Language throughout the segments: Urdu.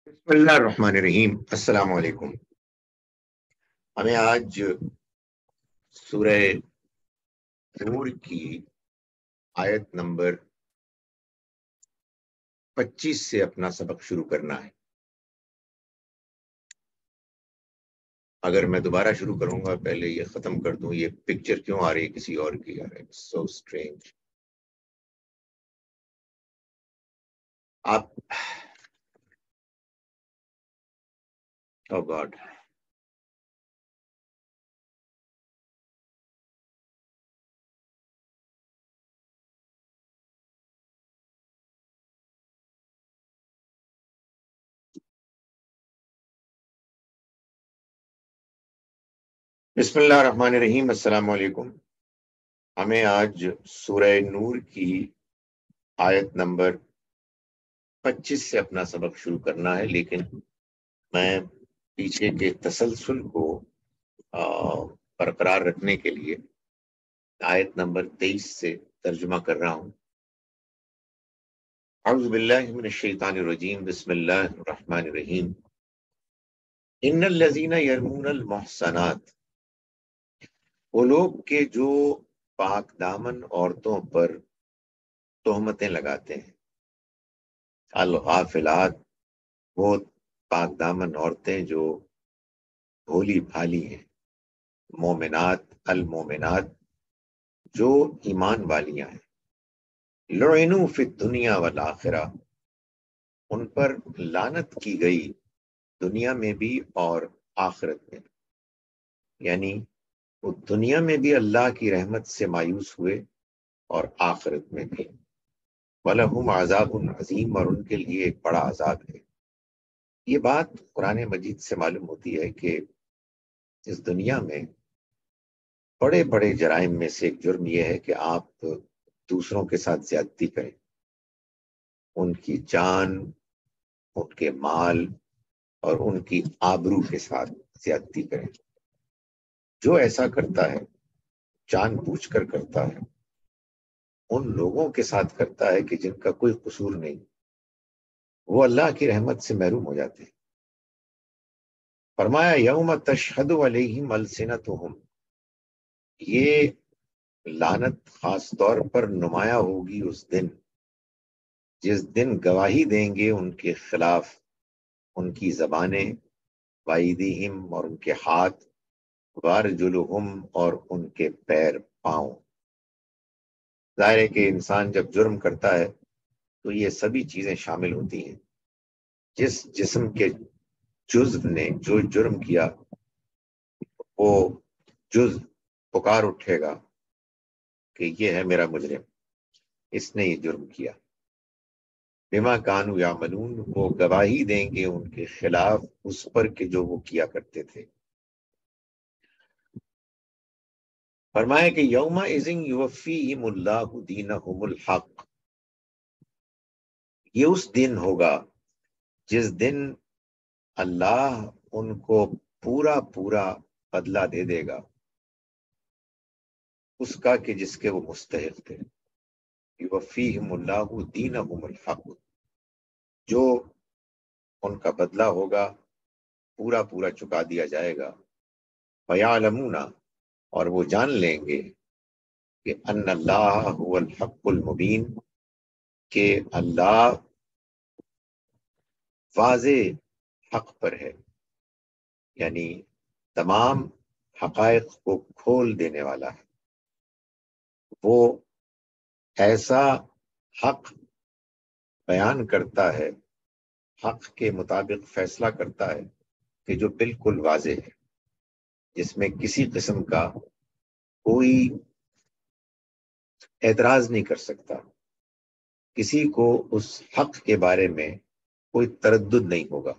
بسم اللہ الرحمن الرحیم۔ السلام علیکم۔ ہمیں آج سورہ نور کی آیت نمبر 25 سے اپنا سبق شروع کرنا ہے۔ اگر میں دوبارہ شروع کروں گا، پہلے یہ ختم کر دوں، یہ پکچر کیوں آ رہی ہے کسی اور کی؟ سو اسٹرینج۔ آپ او گاڈ، بسم اللہ الرحمن الرحیم۔ السلام علیکم۔ ہمیں آج سورہ نور کی آیت نمبر 25 سے اپنا سبق شروع کرنا ہے، لیکن میں پیچھے کے تسلسل کو برقرار رکھنے کے لیے آیت نمبر 23 سے ترجمہ کر رہا ہوں۔ اعوذ باللہ من الشیطان الرجیم، بسم اللہ الرحمن الرحیم۔ ان الذین یرمون المحصنات، وہ لوگ کہ جو پاک دامن عورتوں پر تہمتیں لگاتے ہیں، الغافلات، وہ پاک دامن عورتیں جو بھولی بھالی ہیں، مومنات، المومنات، جو ایمان والیاں ہیں، لعنوا فی الدنیا والآخرہ، ان پر لعنت کی گئی دنیا میں بھی اور آخرت میں بھی، یعنی وہ دنیا میں بھی اللہ کی رحمت سے مایوس ہوئے اور آخرت میں بھی۔ وَلَهُمْ عَذَابٌ عَظِيمٌ، اور ان کے لیے ایک بڑا عذاب ہے۔ یہ بات قرآن مجید سے معلوم ہوتی ہے کہ اس دنیا میں بڑے بڑے جرائم میں سے ایک جرم یہ ہے کہ آپ دوسروں کے ساتھ زیادتی کریں، ان کی جان، ان کے مال اور ان کی آبرو کے ساتھ زیادتی کریں۔ جو ایسا کرتا ہے، جان بوجھ کر کرتا ہے، ان لوگوں کے ساتھ کرتا ہے کہ جن کا کوئی قصور نہیں، وہ اللہ کی رحمت سے محروم ہو جاتے ہیں۔ فرمایا یوم تشہد علیہم السنتہم، یہ لعنت خاص طور پر نمایاں ہوگی اس دن جس دن گواہی دیں گے ان کے خلاف ان کی زبانیں، وایدیہم، اور ان کے ہاتھ، وارجلہم، اور ان کے پیر، پاؤں۔ ظاہر ہے کہ انسان جب جرم کرتا ہے تو یہ سبھی چیزیں شامل ہوتی ہیں۔ جس جسم کے جزو نے جو جرم کیا، وہ جز پکار اٹھے گا کہ یہ ہے میرا مجرم، اس نے یہ جرم کیا۔ بما کانوا یعملون، وہ گواہی دیں گے ان کے خلاف اس پر کہ جو وہ کیا کرتے تھے۔ فرمایا کہ یومئذ یوفیہم اللہ دینہم الحق، یہ اس دن ہوگا جس دن اللہ ان کو پورا پورا بدلہ دے دے گا اس کا کہ جس کے وہ مستحق تھے۔ یوفیہم اللہ دینہم الحق، جو ان کا بدلہ ہوگا پورا پورا چکا دیا جائے گا۔ وَيَعْلَمُونَ، اور وہ جان لیں گے کہ ان اللہ هو الحق المبین، کہ اللہ واضح حق پر ہے، یعنی تمام حقائق کو کھول دینے والا ہے۔ وہ ایسا حق بیان کرتا ہے، حق کے مطابق فیصلہ کرتا ہے کہ جو بالکل واضح ہے، جس میں کسی قسم کا کوئی اعتراض نہیں کر سکتا، کسی کو اس حق کے بارے میں کوئی تردد نہیں ہوگا۔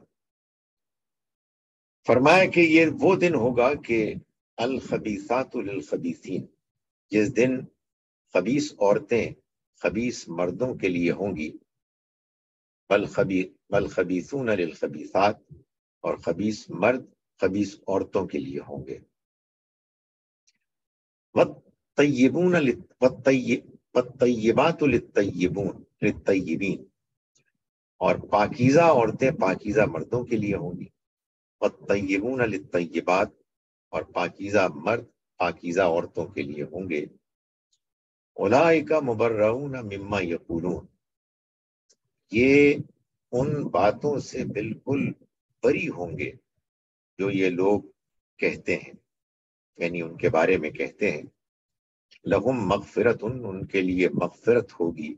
فرمایا کہ یہ وہ دن ہوگا کہ الخبیثات للخبیثین، جس دن خبیث عورتیں خبیث مردوں کے لیے ہوں گی، والخبیثون للخبیثات، اور خبیث مرد خبیث عورتوں کے لیے ہوں گے۔ والطیبات للطیبین، اور پاکیزہ عورتیں پاکیزہ مردوں کے لیے ہوں گی، والطیبون للطیبات، اور پاکیزہ مرد پاکیزہ عورتوں کے لیے ہوں گے، اولئک مبرؤون مما یقولون، یہ ان باتوں سے بالکل بری ہوں گے جو یہ لوگ کہتے ہیں، یعنی ان کے بارے میں کہتے ہیں، لہم مغفرت، ان کے لیے مغفرت ہوگی،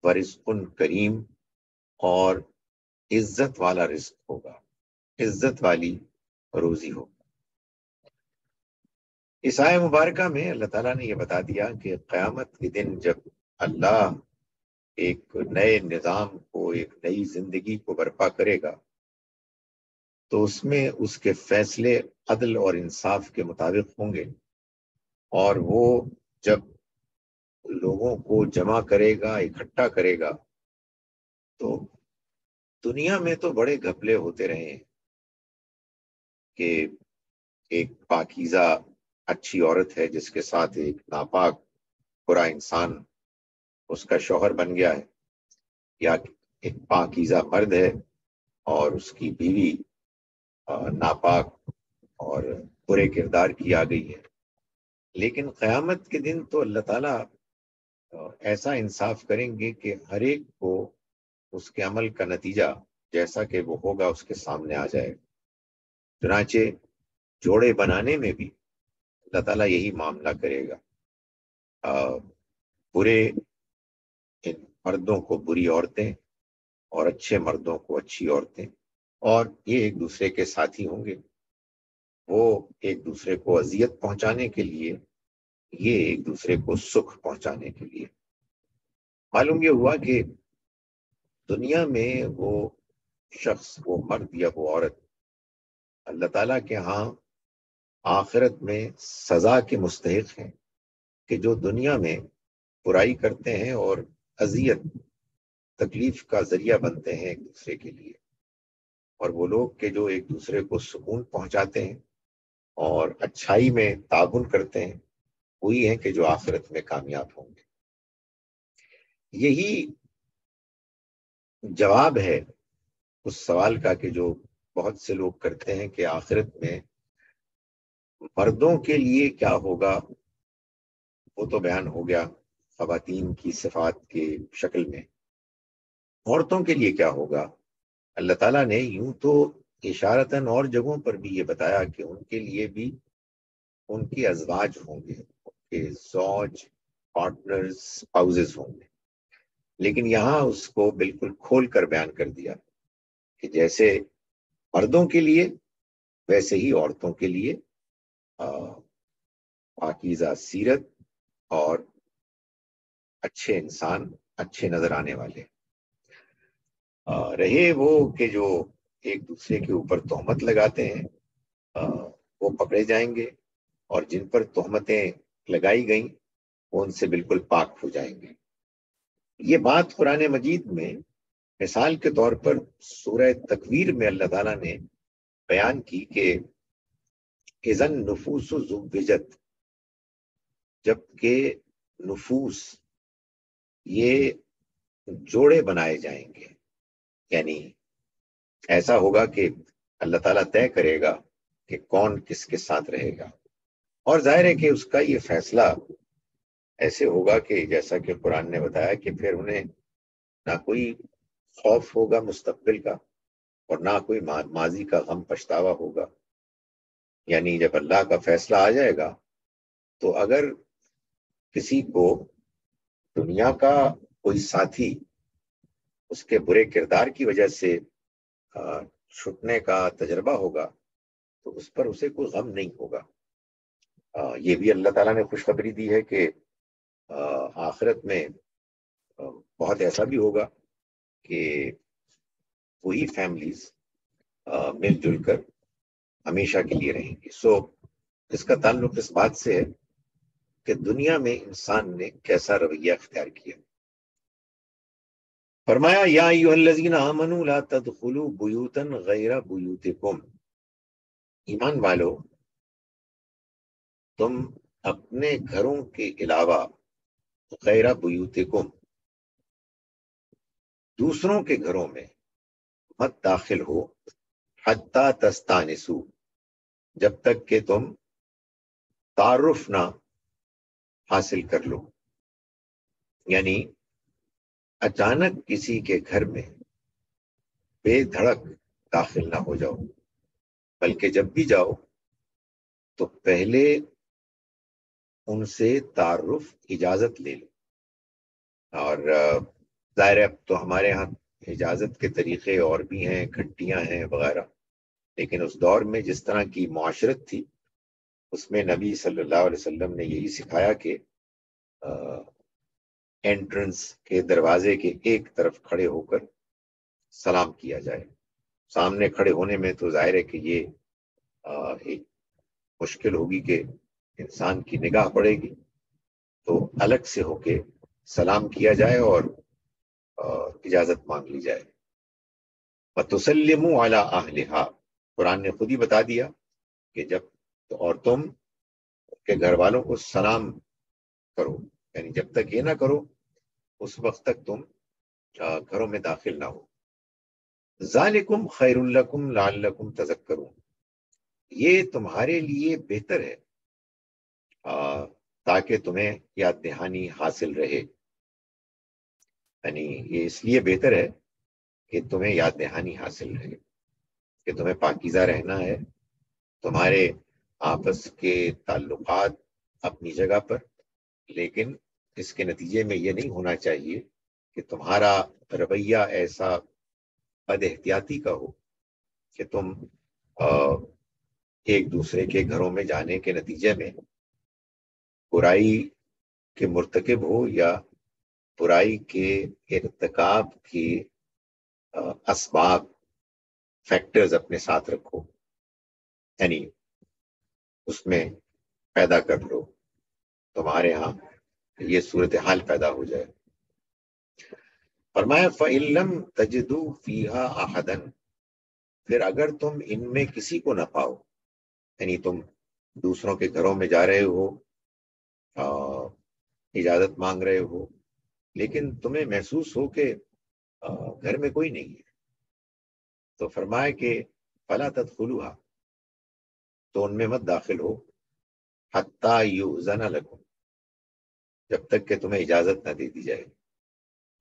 ورزق کریم، اور عزت والا رزق ہوگا، عزت والی روزی ہوگی۔ اس آیہ مبارکہ میں اللہ تعالیٰ نے یہ بتا دیا کہ قیامت کے دن جب اللہ ایک نئے نظام کو، ایک نئی زندگی کو برپا کرے گا، تو اس میں اس کے فیصلے عدل اور انصاف کے مطابق ہوں گے، اور وہ جب لوگوں کو جمع کرے گا، اکٹھا کرے گا، تو دنیا میں تو بڑے گھپلے ہوتے رہے ہیں کہ ایک پاکیزہ اچھی عورت ہے جس کے ساتھ ایک ناپاک برا انسان اس کا شوہر بن گیا ہے، یا ایک پاکیزہ مرد ہے اور اس کی بیوی ناپاک اور برے کردار کی آ گئی ہے۔ لیکن قیامت کے دن تو اللہ تعالیٰ ایسا انصاف کریں گے کہ ہر ایک کو اس کے عمل کا نتیجہ جیسا کہ وہ ہوگا اس کے سامنے آ جائے۔ چنانچہ جوڑے بنانے میں بھی اللہ تعالیٰ یہی معاملہ کرے گا، برے مردوں کو بری عورتیں اور اچھے مردوں کو اچھی عورتیں، اور یہ ایک دوسرے کے ساتھی ہوں گے، وہ ایک دوسرے کو اذیت پہنچانے کے لیے، یہ ایک دوسرے کو سکھ پہنچانے کے لیے۔ معلوم یہ ہوا کہ دنیا میں وہ شخص، وہ مرد یا وہ عورت، اللہ تعالیٰ کے ہاں آخرت میں سزا کے مستحق ہیں کہ جو دنیا میں برائی کرتے ہیں اور اذیت تکلیف کا ذریعہ بنتے ہیں ایک دوسرے کے لیے، اور وہ لوگ کہ جو ایک دوسرے کو سکون پہنچاتے ہیں اور اچھائی میں تعاون کرتے ہیں، وہی ہیں کہ جو آخرت میں کامیاب ہوں گے۔ یہی جواب ہے اس سوال کا کہ جو بہت سے لوگ کرتے ہیں کہ آخرت میں مردوں کے لیے کیا ہوگا، وہ تو بیان ہو گیا خواتین کی صفات کے شکل میں، عورتوں کے لیے کیا ہوگا؟ اللہ تعالیٰ نے یوں تو اشارتاً اور جگہوں پر بھی یہ بتایا کہ ان کے لیے بھی ان کے ازواج ہوں گے، ان کے زوج، پارٹنرز، اسپاؤزز ہوں گے، لیکن یہاں اس کو بالکل کھول کر بیان کر دیا کہ جیسے مردوں کے لیے ویسے ہی عورتوں کے لیے پاکیزہ سیرت اور اچھے انسان، اچھے نظر آنے والے رہے وہ کہ جو ایک دوسرے کے اوپر تہمت لگاتے ہیں، وہ پکڑے جائیں گے، اور جن پر تہمتیں لگائی گئیں وہ ان سے بالکل پاک ہو جائیں گے۔ یہ بات قرآن مجید میں مثال کے طور پر سورہ تکویر میں اللہ تعالیٰ نے بیان کی کہ اذن نفوس زوجت، جبکہ نفوس یہ جوڑے بنائے جائیں گے، یعنی ایسا ہوگا کہ اللہ تعالیٰ طے کرے گا کہ کون کس کے ساتھ رہے گا، اور ظاہر ہے کہ اس کا یہ فیصلہ ایسے ہوگا کہ جیسا کہ قرآن نے بتایا کہ پھر انہیں نہ کوئی خوف ہوگا مستقبل کا اور نہ کوئی ماضی کا غم پچھتاوا ہوگا۔ یعنی جب اللہ کا فیصلہ آ جائے گا تو اگر کسی کو دنیا کا کوئی ساتھی اس کے برے کردار کی وجہ سے چھٹنے کا تجربہ ہوگا تو اس پر اسے کوئی غم نہیں ہوگا۔ یہ بھی اللہ تعالیٰ نے خوشخبری دی ہے کہ آخرت میں بہت ایسا بھی ہوگا کہ وہی فیملیز مل جل کر ہمیشہ کے لیے رہیں گی۔ اس کا تعلق اس بات سے ہے کہ دنیا میں انسان نے کیسا رویہ اختیار کیا۔ فرمایا یا ایھا الذین آمنوا لا تدخلوا بیوتا غیر بیوتکم، ایمان والو تم اپنے گھروں کے علاوہ غیر بیوتکم، دوسروں کے گھروں میں مت داخل ہو حتی تستانسو، جب تک کہ تم تعارف نہ حاصل کر لو. یعنی اچانک کسی کے گھر میں بے دھڑک داخل نہ ہو جاؤ، بلکہ جب بھی جاؤ تو پہلے ان سے تعارف اجازت لے لو. اور ظاہر ہے اب تو ہمارے ہاں اجازت کے طریقے اور بھی ہیں، گھنٹیاں ہیں وغیرہ، لیکن اس دور میں جس طرح کی معاشرت تھی اس میں نبی صلی اللہ علیہ وسلم نے یہی سکھایا کہ انٹرنس کے دروازے کے ایک طرف کھڑے ہو کر سلام کیا جائے. سامنے کھڑے ہونے میں تو ظاہر ہے کہ یہ ایک مشکل ہوگی کہ انسان کی نگاہ پڑے گی، تو الگ سے ہو کے سلام کیا جائے اور اجازت مانگ لی جائے. وَتُسَلِّمُوا عَلَىٰ أَهْلِهَا، قرآن نے خود ہی بتا دیا کہ جب اور تم کے گھر والوں کو سلام کرو، یعنی جب تک یہ نہ کرو اس وقت تک تم گھروں میں داخل نہ ہو. ذَلِكُمْ خَيْرٌ لَكُمْ لَعَلَّكُمْ تَذَكَّرُونَ، یہ تمہارے لیے بہتر ہے تاکہ تمہیں یاد دہانی حاصل رہے. یعنی یہ اس لیے بہتر ہے کہ تمہیں یاد دہانی حاصل رہے، کہ تمہیں پاکیزہ رہنا ہے، تمہارے آپس کے تعلقات اپنی جگہ پر، لیکن اس کے نتیجے میں یہ نہیں ہونا چاہیے کہ تمہارا رویہ ایسا بد احتیاطی کا ہو کہ تم ایک دوسرے کے گھروں میں جانے کے نتیجے میں برائی کے مرتکب ہو یا برائی کے ارتکاب کی اسباب فیکٹرز اپنے ساتھ رکھو، یعنی اس میں پیدا کر لو، تمہارے ہاں یہ صورتحال پیدا ہو جائے. فرمایا فَإِن لَّمْ تَجِدُوا فِيهَا أَحَدًا، پھر اگر تم ان میں کسی کو نہ پاؤ، یعنی تم دوسروں کے گھروں میں جا رہے ہو، اجازت مانگ رہے ہو، لیکن تمہیں محسوس ہو کہ گھر میں کوئی نہیں ہے، تو فرمایا کہ فَلَا تَدْخُلُوهَا، تو ان میں مت داخل ہو، حَتَّى يُؤْذَنَ لَكُمْ، جب تک کہ تمہیں اجازت نہ دے دی جائے.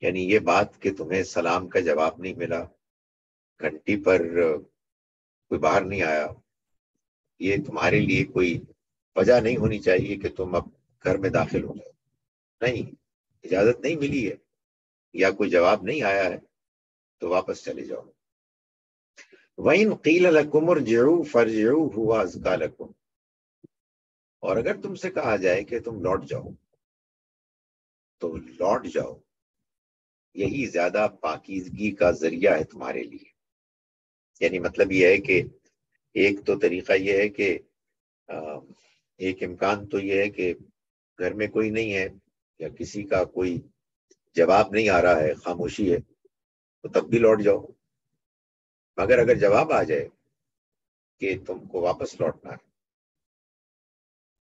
یعنی یہ بات کہ تمہیں سلام کا جواب نہیں ملا، گھنٹی پر کوئی باہر نہیں آیا، یہ تمہارے لیے کوئی وجہ نہیں ہونی چاہیے کہ تم اب گھر میں داخل ہو جاؤ. نہیں، اجازت نہیں ملی ہے یا کوئی جواب نہیں آیا ہے تو واپس چلے جاؤ. وَإِن قِيلَ لَكُمُ ارْجِعُوا فَارْجِعُوا هُوَ أَزْكَىٰ لَكُمْ، اور اگر تم سے کہا جائے کہ تم لوٹ جاؤ تو لوٹ جاؤ، یہی زیادہ پاکیزگی کا ذریعہ ہے تمہارے لیے. یعنی مطلب یہ ہے کہ ایک تو طریقہ یہ ہے کہ ایک امکان تو یہ ہے کہ گھر میں کوئی نہیں ہے یا کسی کا کوئی جواب نہیں آ رہا ہے، خاموشی ہے، تو تب بھی لوٹ جاؤ. مگر اگر جواب آ جائے کہ تم کو واپس لوٹنا ہے،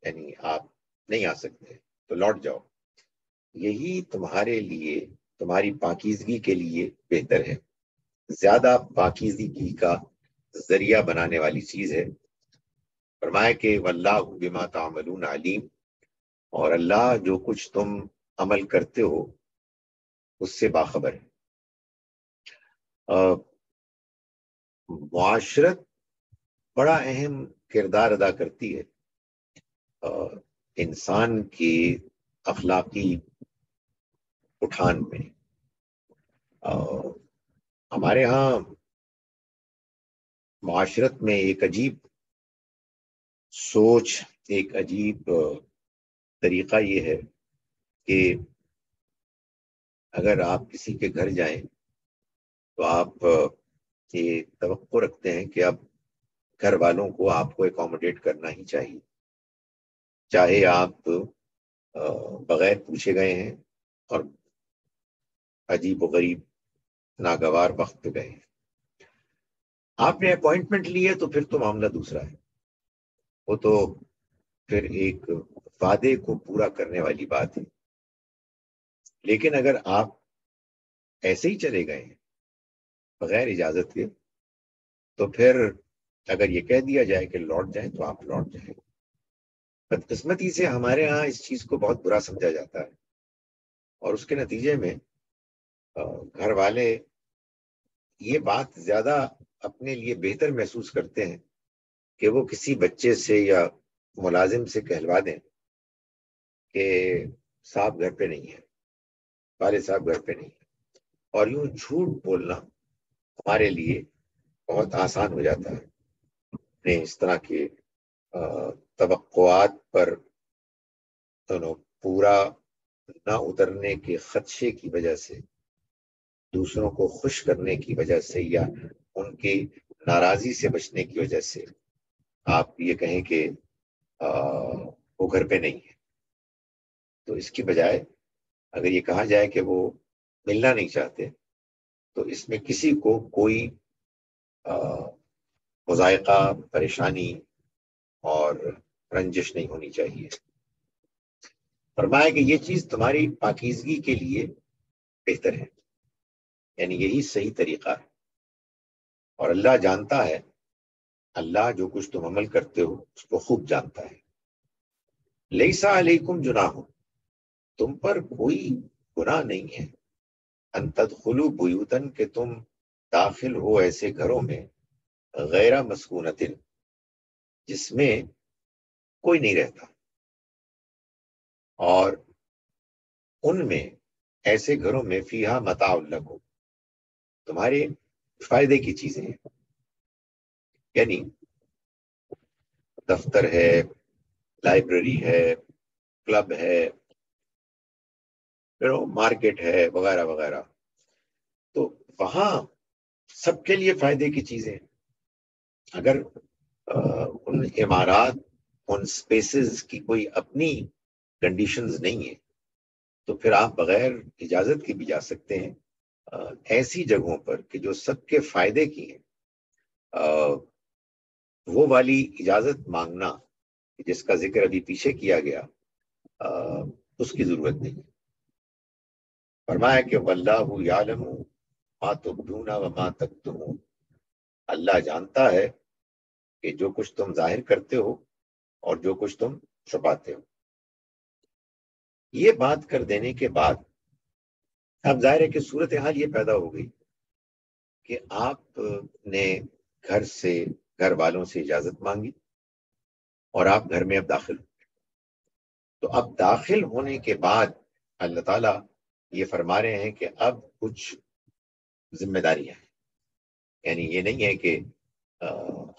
یعنی آپ نہیں آ سکتے، تو لوٹ جاؤ، یہی تمہارے لیے، تمہاری پاکیزگی کے لیے بہتر ہے، زیادہ پاکیزگی کا ذریعہ بنانے والی چیز ہے. فرمایا کہ واللہ بما تعملون علیم، اور اللہ جو کچھ تم عمل کرتے ہو اس سے باخبر ہے. معاشرت بڑا اہم کردار ادا کرتی ہے انسان کی اخلاقی اٹھان میں. ہمارے ہاں معاشرت میں ایک عجیب سوچ، ایک عجیب طریقہ یہ ہے کہ اگر آپ کسی کے گھر جائیں تو آپ یہ توقع رکھتے ہیں کہ اب گھر والوں کو آپ کو اکوموڈیٹ کرنا ہی چاہیے، چاہے آپ بغیر پوچھے گئے ہیں اور عجیب و غریب ناگوار وقت پہ گئے ہیں. آپ نے اپوائنٹمنٹ لی ہے تو پھر تو معاملہ دوسرا ہے، وہ تو پھر ایک وعدے کو پورا کرنے والی بات ہے. لیکن اگر آپ ایسے ہی چلے گئے ہیں بغیر اجازت کے، تو پھر اگر یہ کہہ دیا جائے کہ لوٹ جائیں تو آپ لوٹ جائیں۔ بدقسمتی سے ہمارے ہاں اس چیز کو بہت برا سمجھا جاتا ہے، اور اس کے نتیجے میں گھر والے یہ بات زیادہ اپنے لیے بہتر محسوس کرتے ہیں کہ وہ کسی بچے سے یا ملازم سے کہلوا دیں کہ صاحب گھر پہ نہیں ہے، والد صاحب گھر پہ نہیں ہے، اور یوں جھوٹ بولنا ہمارے لیے بہت آسان ہو جاتا ہے۔ اس طرح کے توقعات پر پورا نہ اترنے کے خدشے کی وجہ سے، دوسروں کو خوش کرنے کی وجہ سے، یا ان کی ناراضی سے بچنے کی وجہ سے آپ یہ کہیں کہ وہ گھر پہ نہیں ہے، تو اس کی بجائے اگر یہ کہا جائے کہ وہ ملنا نہیں چاہتے، تو اس میں کسی کو کوئی مضائقہ، پریشانی اور رنجش نہیں ہونی چاہیے۔ فرمایا کہ یہ چیز تمہاری پاکیزگی کے لیے بہتر ہے، یعنی یہی صحیح طریقہ ہے، اور اللہ جانتا ہے، اللہ جو کچھ تم عمل کرتے ہو اس کو خوب جانتا ہے۔ لیسا علیکم جناح، تم پر کوئی گناہ نہیں ہے، ان تدخلوا بیوتن، کہ تم داخل ہو ایسے گھروں میں، غیر مسکونۃ، جس میں کوئی نہیں رہتا، اور ان میں، ایسے گھروں میں، فیہا متاع لکم، تمہارے فائدے کی چیزیں ہیں، یعنی دفتر ہے، لائبریری ہے، کلب ہے، مارکیٹ ہے، وغیرہ وغیرہ، تو وہاں سب کے لیے فائدے کی چیزیں ہیں۔ اگر ان عمارات، ان سپیسز کی کوئی اپنی کنڈیشنز نہیں ہیں، تو پھر آپ بغیر اجازت کے بھی جا سکتے ہیں ایسی جگہوں پر کہ جو سب کے فائدے کی ہیں۔ وہ والی اجازت مانگنا جس کا ذکر ابھی پیچھے کیا گیا، اس کی ضرورت نہیں۔ فرمایا کہ واللہ یعلم ما تبدون وما تکتمون، اللہ جانتا ہے کہ جو کچھ تم ظاہر کرتے ہو اور جو کچھ تم چھپاتے ہو۔ یہ بات کر دینے کے بعد اب ظاہر ہے کہ صورتحال یہ پیدا ہو گئی کہ آپ نے گھر والوں سے اجازت مانگی، اور آپ گھر میں اب داخل ہو۔ تو اب داخل ہونے کے بعد اللہ تعالیٰ یہ فرما رہے ہیں کہ اب کچھ ذمہ داریاں ہیں، یعنی یہ نہیں ہے کہ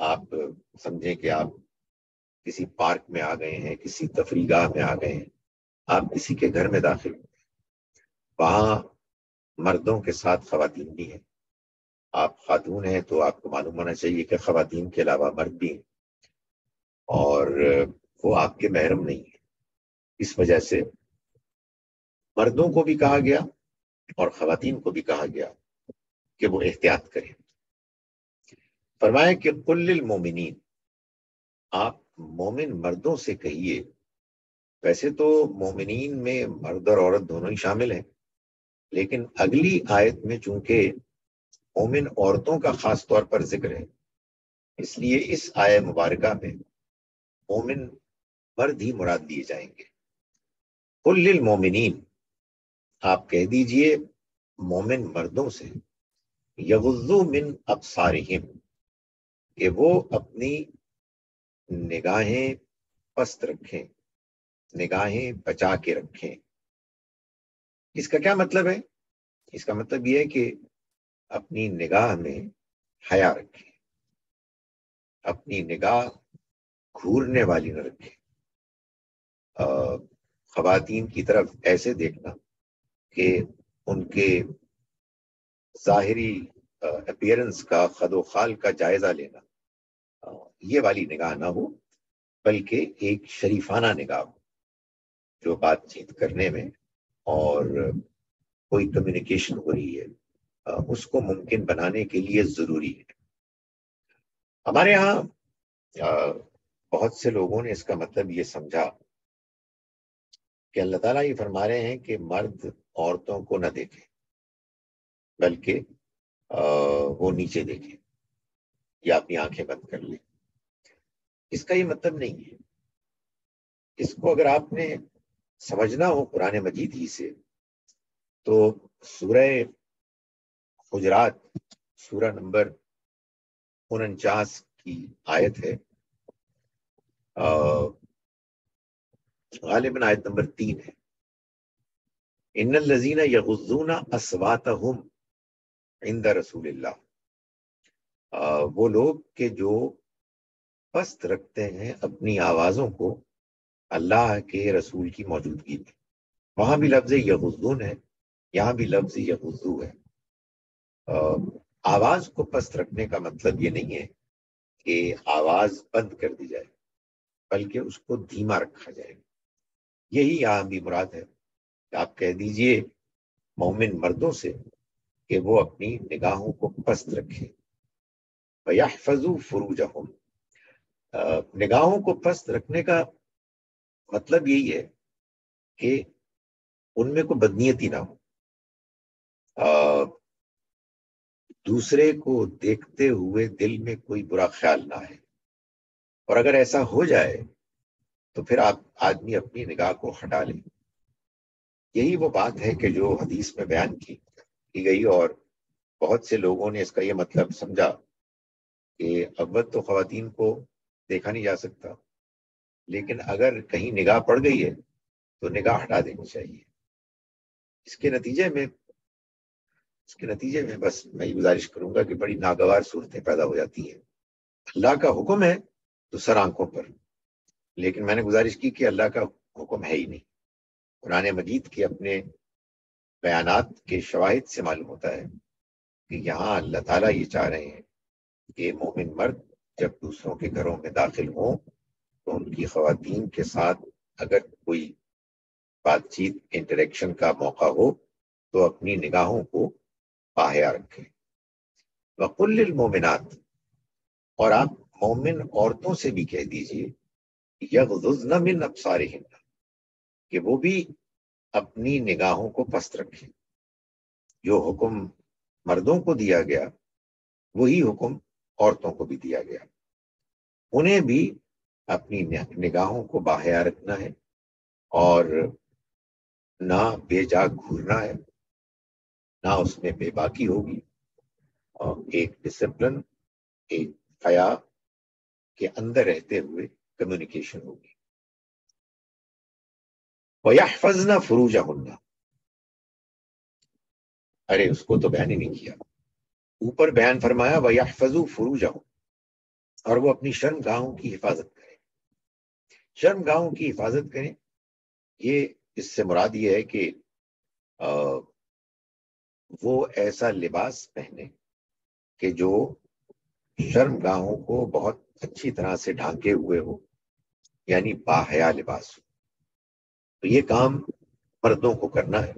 آپ سمجھیں کہ آپ کسی پارک میں آ گئے ہیں، کسی تفریح گاہ میں آ گئے ہیں، آپ کسی کے گھر میں داخل ہوئے، وہاں مردوں کے ساتھ خواتین بھی ہیں، آپ خاتون ہیں تو آپ کو معلوم ہونا چاہیے کہ خواتین کے علاوہ مرد بھی ہیں، اور وہ آپ کے محرم نہیں ہیں۔ اس وجہ سے مردوں کو بھی کہا گیا اور خواتین کو بھی کہا گیا کہ وہ احتیاط کریں۔ فرمایا کہ قل للمومنین، آپ مومن مردوں سے کہیے، ویسے تو مومنین میں مرد اور عورت دونوں ہی شامل ہیں، لیکن اگلی آیت میں چونکہ مومن عورتوں کا خاص طور پر ذکر ہے، اس لیے اس آیت مبارکہ میں مومن مرد ہی مراد دیے جائیں گے۔ قل للمومنین، آپ کہہ دیجئے مومن مردوں سے، یغضوا من ابصارہم، کہ وہ اپنی نگاہیں پست رکھیں، نگاہیں بچا کے رکھیں۔ اس کا کیا مطلب ہے؟ اس کا مطلب یہ ہے کہ اپنی نگاہ میں حیا رکھیں، اپنی نگاہ گھورنے والی نہ رکھیں، خواتین کی طرف ایسے دیکھنا کہ ان کے ظاہری اپیرنس کا، خد و خال کا جائزہ لینا، یہ والی نگاہ نہ ہو، بلکہ ایک شریفانہ نگاہ ہو، جو بات چیت کرنے میں اور کوئی کمیونیکیشن ہو رہی ہے اس کو ممکن بنانے کے لیے ضروری ہے۔ ہمارے ہاں بہت سے لوگوں نے اس کا مطلب یہ سمجھا کہ اللہ تعالیٰ یہ فرما رہے ہیں کہ مرد عورتوں کو نہ دیکھیں، بلکہ وہ نیچے دیکھیں یا اپنی آنکھیں بند کر لیں. اس کا یہ مطلب نہیں ہے. اس کو اگر آپ نے سمجھنا ہو قرآن مجید ہی سے تو سورہ حجرات سورہ نمبر 49 کی آیت ہے، غالباً آیت نمبر 3 ہے. ان الذین یغضون اصواتهم عند رسول اللہ. وہ لوگ کہ جو پست رکھتے ہیں اپنی آوازوں کو اللہ کے رسول کی موجودگی میں. وہاں بھی لفظ یغضون ہے، یہاں بھی لفظ یغضو ہے. آواز کو پست رکھنے کا مطلب یہ نہیں ہے کہ آواز بند کر دی جائے، بلکہ اس کو دھیما رکھا جائے. یہی یہاں بھی مراد ہے کہ آپ کہہ دیجئے مومن مردوں سے کہ وہ اپنی نگاہوں کو پست رکھیں. وَيَحْفَظُوا فُرُوجَهُمْ. نگاہوں کو پست رکھنے کا مطلب یہی ہے کہ ان میں کوئی بدنیتی نہ ہو، دوسرے کو دیکھتے ہوئے دل میں کوئی برا خیال نہ ہے. اور اگر ایسا ہو جائے تو پھر آدمی اپنی نگاہ کو ہٹا لے. یہی وہ بات ہے کہ جو حدیث میں بیان کی گئی، اور بہت سے لوگوں نے اس کا یہ مطلب سمجھا کہ اول تو خواتین کو دیکھا نہیں جا سکتا، لیکن اگر کہیں نگاہ پڑ گئی ہے تو نگاہ ہٹا دینی چاہیے. اس کے نتیجے میں بس میں یہ گزارش کروں گا کہ بڑی ناگوار صورتیں پیدا ہو جاتی ہیں. اللہ کا حکم ہے تو سر آنکھوں پر، لیکن میں نے گزارش کی کہ اللہ کا حکم ہے ہی نہیں. قرآن مجید کے اپنے بیانات کے شواہد سے معلوم ہوتا ہے کہ یہاں اللہ تعالیٰ یہ چاہ رہے ہیں کہ مومن مرد جب دوسروں کے گھروں میں داخل ہوں تو ان کی خواتین کے ساتھ اگر کوئی بات چیت انٹریکشن کا موقع ہو تو اپنی نگاہوں کو باحیا رکھیں. وَقُلْ لِلْمُؤْمِنَاتِ. اور آپ مومن عورتوں سے بھی کہہ دیجئے یغضضن من ابصارہن کہ وہ بھی اپنی نگاہوں کو پست رکھیں. جو حکم مردوں کو دیا گیا وہی حکم عورتوں کو بھی دیا گیا. انہیں بھی اپنی نگاہوں کو باحیا رکھنا ہے اور نہ بے جا گھورنا ہے، نہ اس میں بے باکی ہوگی، اور ایک ڈسپلن، ایک حیا کے اندر رہتے ہوئے کمیونیکیشن ہوگی. وَيَحْفَظْنَ فُرُوجَهُنَّ. ارے اس کو تو بیان ہی نہیں کیا، اوپر بیان فرمایا وَيَحْفَظُوا فُرُوجَهُمْ، اور وہ اپنی شرم گاہوں کی حفاظت کریں. شرم گاہوں کی حفاظت کریں، یہ اس سے مراد یہ ہے کہ وہ ایسا لباس پہنے کہ جو شرم گاہوں کو بہت اچھی طرح سے ڈھانکے ہوئے ہو، یعنی باحیا لباس ہو. تو یہ کام مردوں کو کرنا ہے.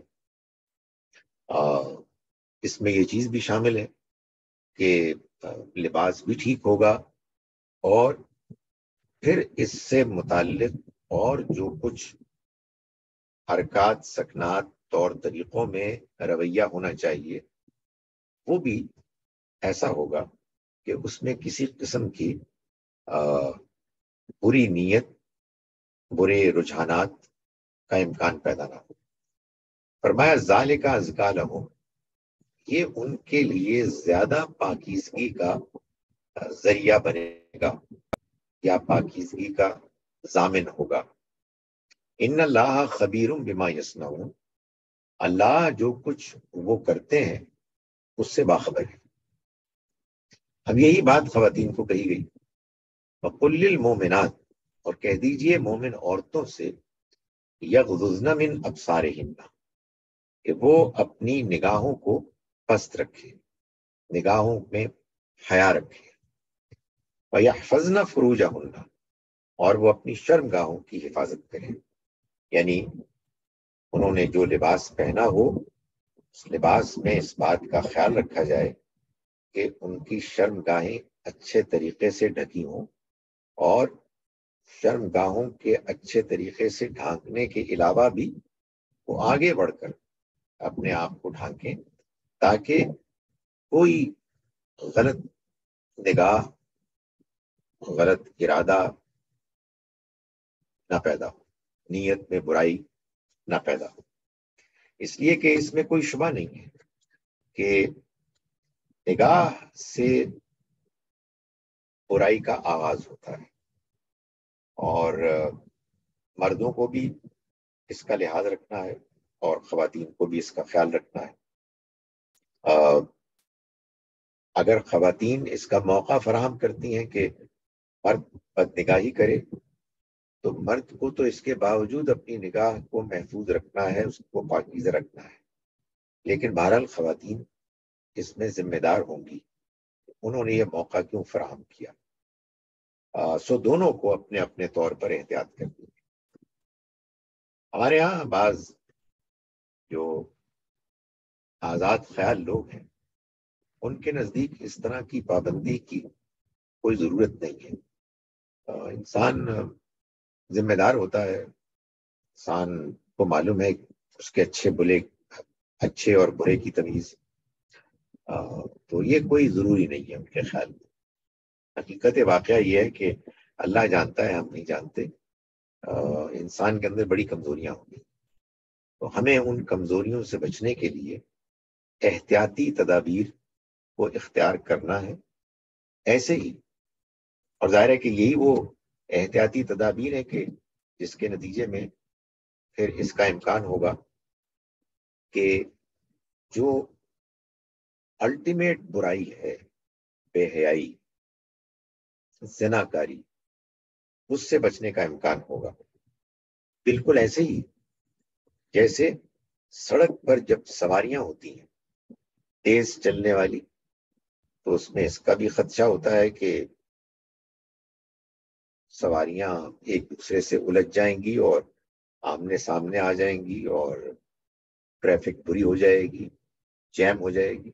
اس میں یہ چیز بھی شامل ہے کہ لباس بھی ٹھیک ہوگا، اور پھر اس سے متعلق اور جو کچھ حرکات، سکنات، طور طریقوں میں رویہ ہونا چاہیے وہ بھی ایسا ہوگا کہ اس میں کسی قسم کی بری نیت، برے رجحانات کا امکان پیدا نہ ہو. فرمایا ذالک ازکیٰ لہم، یہ ان کے لیے زیادہ پاکیزگی کا ذریعہ بنے گا یا پاکیزگی کا ضامن ہوگا. ان اللہ خبیر بما یصنعون، اللہ جو کچھ وہ کرتے ہیں اس سے باخبر ہے. اب یہی بات خواتین کو کہی گئی. وَقُلْ لِلْمُؤْمِنَاتِ، اور کہہ دیجئے مومن عورتوں سے یغضضن من ابصارہن کہ وہ اپنی نگاہوں کو پست رکھیں، نگاہوں میں حیا رکھیں. وَيَحْفَظْنَ فُرُوجَهُنَّ، اور وہ اپنی شرم گاہوں کی حفاظت کریں، یعنی انہوں نے جو لباس پہنا ہو اس لباس میں اس بات کا خیال رکھا جائے کہ ان کی شرم گاہیں اچھے طریقے سے ڈھکی ہوں، اور شرم گاہوں کے اچھے طریقے سے ڈھانکنے کے علاوہ بھی وہ آگے بڑھ کر اپنے آپ کو ڈھانکیں تاکہ کوئی غلط نگاہ، غلط ارادہ نہ پیدا ہو، نیت میں برائی نہ پیدا ہو، اس لیے کہ اس میں کوئی شبہ نہیں ہے کہ نگاہ سے برائی کا آغاز ہوتا ہے، اور مردوں کو بھی اس کا لحاظ رکھنا ہے اور خواتین کو بھی اس کا خیال رکھنا ہے۔ اگر خواتین اس کا موقع فراہم کرتی ہیں کہ مرد بد نگاہی کرے، تو مرد کو تو اس کے باوجود اپنی نگاہ کو محفوظ رکھنا ہے، اس کو پاکیزہ رکھنا ہے، لیکن بہرحال خواتین اس میں ذمہ دار ہوں گی، انہوں نے یہ موقع کیوں فراہم کیا۔ سو دونوں کو اپنے اپنے طور پر احتیاط کرنی ہے۔ ہمارے ہاں بعض جو آزاد خیال لوگ ہیں، ان کے نزدیک اس طرح کی پابندی کی کوئی ضرورت نہیں ہے۔ انسان ذمہ دار ہوتا ہے، انسان کو معلوم ہے اس کے اچھے اور برے کی تمیز، تو یہ کوئی ضروری نہیں ہے ان کے خیال میں۔ حقیقت واقعہ یہ ہے کہ اللہ جانتا ہے، ہم نہیں جانتے۔ انسان کے اندر بڑی کمزوریاں ہوں گی، تو ہمیں ان کمزوریوں سے بچنے کے لیے احتیاطی تدابیر کو اختیار کرنا ہے۔ ایسے ہی، اور ظاہر ہے کہ یہی وہ احتیاطی تدابیر ہے کہ جس کے نتیجے میں پھر اس کا امکان ہوگا کہ جو الٹیمیٹ برائی ہے، بے حیائی، زناکاری، اس سے بچنے کا امکان ہوگا۔ بالکل ایسے ہی جیسے سڑک پر جب سواریاں ہوتی ہیں تیز چلنے والی، تو اس میں اس کا بھی خدشہ ہوتا ہے کہ سواریاں ایک دوسرے سے الجھ جائیں گی اور آمنے سامنے آ جائیں گی، اور ٹریفک بری ہو جائے گی، جیم ہو جائے گی۔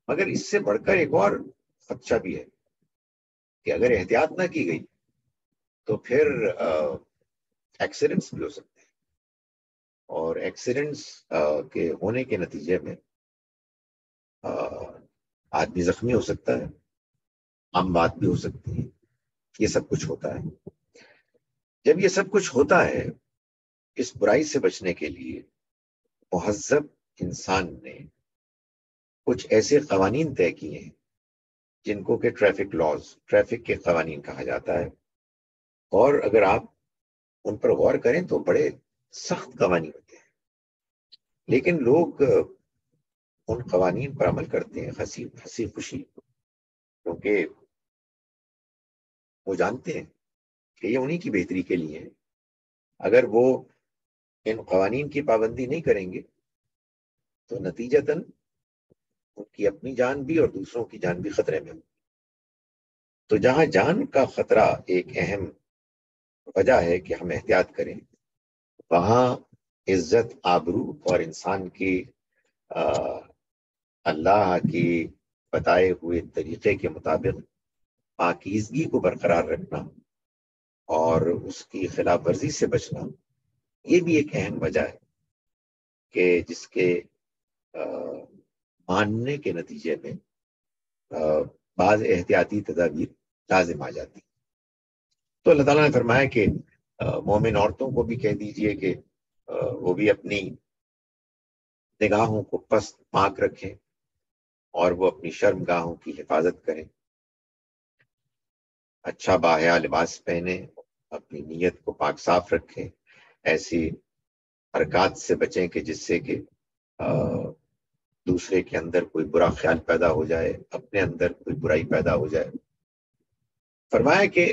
مگر اس سے بڑھ کر ایک اور خدشہ بھی ہے کہ اگر احتیاط نہ کی گئی تو پھر ایکسیڈنٹس بھی ہو سکتے ہیں، اور ایکسیڈنٹس کے ہونے کے نتیجے میں آدمی زخمی ہو سکتا ہے، عام بات بھی ہو سکتی ہے، یہ سب کچھ ہوتا ہے۔ جب یہ سب کچھ ہوتا ہے، اس برائی سے بچنے کے لیے مہذب انسان نے کچھ ایسے قوانین طے کیے ہیں جن کو کہ ٹریفک لاز، ٹریفک کے قوانین کہا جاتا ہے، اور اگر آپ ان پر غور کریں تو بڑے سخت قوانین ہوتے ہیں، لیکن لوگ ان قوانین پر عمل کرتے ہیں ہنسی خوشی، کیونکہ وہ جانتے ہیں کہ یہ انہی کی بہتری کے لیے ہے۔ اگر وہ ان قوانین کی پابندی نہیں کریں گے تو نتیجتاً ان کی اپنی جان بھی اور دوسروں کی جان بھی خطرے میں ہو۔ تو جہاں جان کا خطرہ ایک اہم وجہ ہے کہ ہم احتیاط کریں، وہاں عزت، آبرو اور انسان کی اللہ کی بتائے ہوئے طریقے کے مطابق پاکیزگی کو برقرار رکھنا اور اس کی خلاف ورزی سے بچنا، یہ بھی ایک اہم وجہ ہے کہ جس کے ماننے کے نتیجے میں بعض احتیاطی تدابیر لازم آ جاتی۔ تو اللہ تعالیٰ نے فرمایا کہ مومن عورتوں کو بھی کہہ دیجئے کہ وہ بھی اپنی نگاہوں کو پست پاک رکھیں اور وہ اپنی شرم گاہوں کی حفاظت کریں، اچھا باحیا لباس پہنیں، اپنی نیت کو پاک صاف رکھیں، ایسی حرکات سے بچیں کہ جس سے کہ دوسرے کے اندر کوئی برا خیال پیدا ہو جائے، اپنے اندر کوئی برائی پیدا ہو جائے۔ فرمایا کہ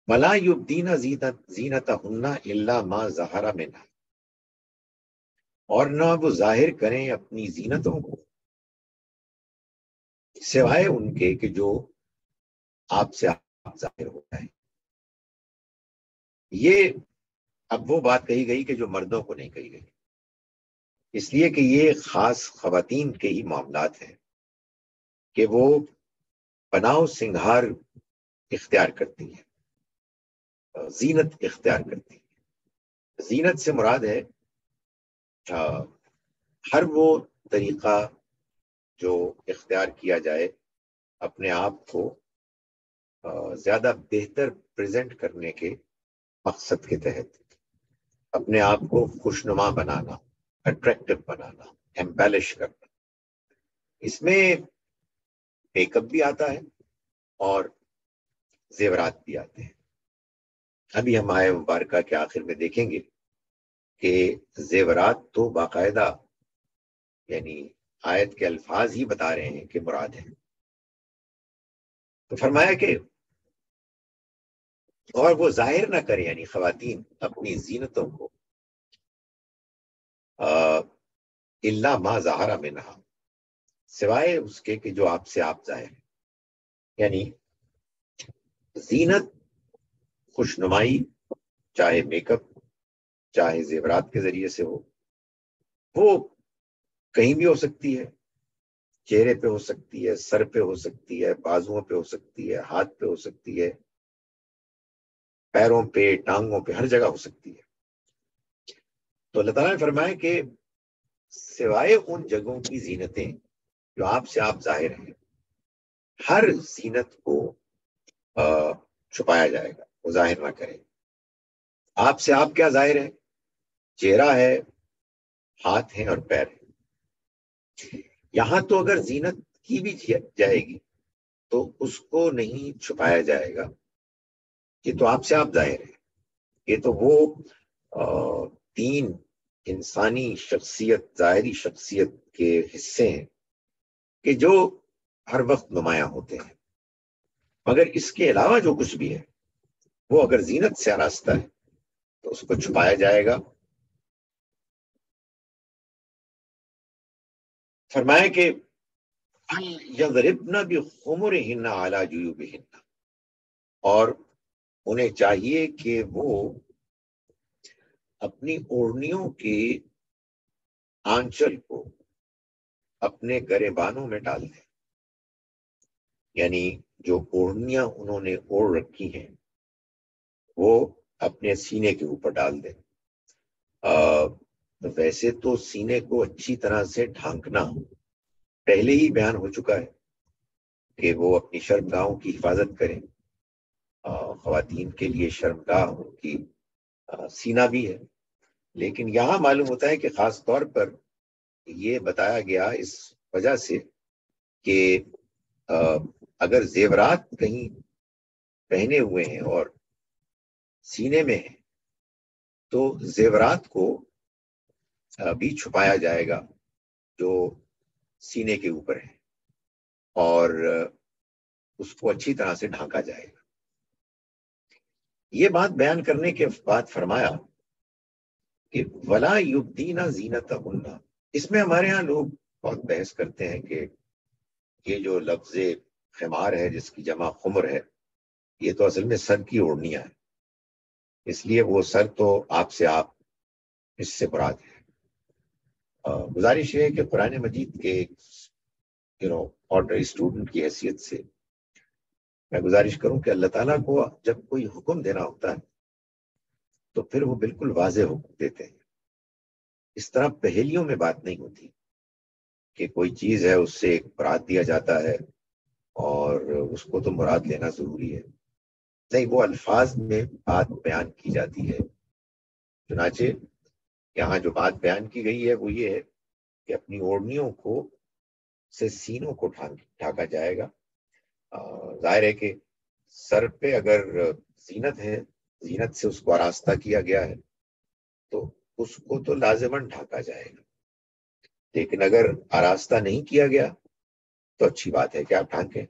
وَلَا يُبْدِينَ زِينَتَهُنَّ إِلَّا مَا ظَهَرَ مِنْهَا، اور نہ وہ ظاہر کریں اپنی زینتوں کو سوائے ان کے کہ جو آپ سے آپ ظاہر ہوتا ہے۔ یہ اب وہ بات کہی گئی کہ جو مردوں کو نہیں کہی گئی، اس لیے کہ یہ خاص خواتین کے ہی معاملات ہیں کہ وہ پناہ و سنگھار اختیار کرتی ہیں، زینت اختیار کرتی ہیں۔ زینت سے مراد ہے ہر وہ طریقہ جو اختیار کیا جائے اپنے آپ کو زیادہ بہتر پریزنٹ کرنے کے مقصد کے تحت، اپنے آپ کو خوشنما بنانا، اٹریکٹو بنانا، ایمبیلش کرنا، اس میں میک اپ بھی آتا ہے اور زیورات بھی آتے ہیں۔ ابھی ہم آئے مبارکہ کے آخر میں دیکھیں گے کہ زیورات تو باقاعدہ یعنی آیت کے الفاظ ہی بتا رہے ہیں کہ مراد ہے۔ تو فرمایا کہ اور وہ ظاہر نہ کرے، یعنی خواتین اپنی زینتوں کو الا ما ظہر منہا، سوائے اس کے کہ جو آپ سے آپ ظاہر ہے۔ یعنی زینت، خوشنمائی، چاہے میک اپ، چاہے زیورات کے ذریعے سے ہو، وہ کہیں بھی ہو سکتی ہے، چہرے پہ ہو سکتی ہے، سر پہ ہو سکتی ہے، بازوؤں پہ ہو سکتی ہے، ہاتھ پہ ہو سکتی ہے، پیروں پہ، ٹانگوں پہ، ہر جگہ ہو سکتی ہے۔ تو اللہ تعالیٰ نے فرمایا کہ سوائے ان جگہوں کی زینتیں جو آپ سے آپ ظاہر ہیں، ہر زینت کو چھپایا جائے گا، وہ ظاہر نہ کرے۔ آپ سے آپ کیا ظاہر ہے؟ چہرہ ہے، ہاتھ ہیں اور پیر ہیں۔ یہاں تو اگر زینت کی بھی جائے گی تو اس کو نہیں چھپایا جائے گا، یہ تو آپ سے آپ ظاہر ہے۔ یہ تو وہ تین انسانی شخصیت، ظاہری شخصیت کے حصے ہیں کہ جو ہر وقت نمایاں ہوتے ہیں، مگر اس کے علاوہ جو کچھ بھی ہے وہ اگر زینت سے آراستہ ہے تو اس کو چھپایا جائے گا۔ فرمایا کہ یضربن بخمرہن علی جیوبہن، اور انہیں چاہیے کہ وہ اپنی اوڑھنیوں کے آنچل کو اپنے گریبانوں میں ڈال دیں، یعنی جو اوڑھنیاں انہوں نے اوڑھ رکھی ہیں وہ اپنے سینے کے اوپر ڈال دیں۔ ویسے تو سینے کو اچھی طرح سے ڈھانکنا پہلے ہی بیان ہو چکا ہے کہ وہ اپنی شرمگاہوں کی حفاظت کریں۔ خواتین کے لیے شرمگاہ ان کی سینہ بھی ہے، لیکن یہاں معلوم ہوتا ہے کہ خاص طور پر یہ بتایا گیا اس وجہ سے کہ اگر زیورات کہیں پہنے ہوئے ہیں اور سینے میں ہیں تو زیورات کو بھی چھپایا جائے گا جو سینے کے اوپر ہے، اور اس کو اچھی طرح سے ڈھانکا جائے گا۔ یہ بات بیان کرنے کے بعد فرمایا کہ وَلَا يُبْدِينَ زِينَتَهُنَّ، اس میں ہمارے ہاں لوگ بہت بحث کرتے ہیں کہ یہ جو لفظ خمار ہے جس کی جمع خمر ہے، یہ تو اصل میں سر کی اوڑھنیاں ہے، اس لیے وہ سر تو آپ سے آپ اس سے مراد ہے۔ گزارش ہے کہ قرآن مجید کے آرڈنری اسٹوڈنٹ کی حیثیت سے میں گزارش کروں کہ اللہ تعالیٰ کو جب کوئی حکم دینا ہوتا ہے تو پھر وہ بالکل واضح حکم دیتے ہیں۔ اس طرح پہیلیوں میں بات نہیں ہوتی کہ کوئی چیز ہے اس سے ایک مراد دیا جاتا ہے اور اس کو تو مراد لینا ضروری ہے، نہیں، وہ الفاظ میں بات بیان کی جاتی ہے۔ چنانچہ یہاں جو بات بیان کی گئی ہے وہ یہ ہے کہ اپنی اوڑھنیوں کو سے سینوں کو ڈھانکا جائے گا۔ ظاہر ہے کہ سر پہ اگر زینت ہے، زینت سے اس کو آراستہ کیا گیا ہے تو اس کو تو لازماً ڈھانکا جائے گا، لیکن اگر آراستہ نہیں کیا گیا تو اچھی بات ہے کہ آپ ڈھانکیں،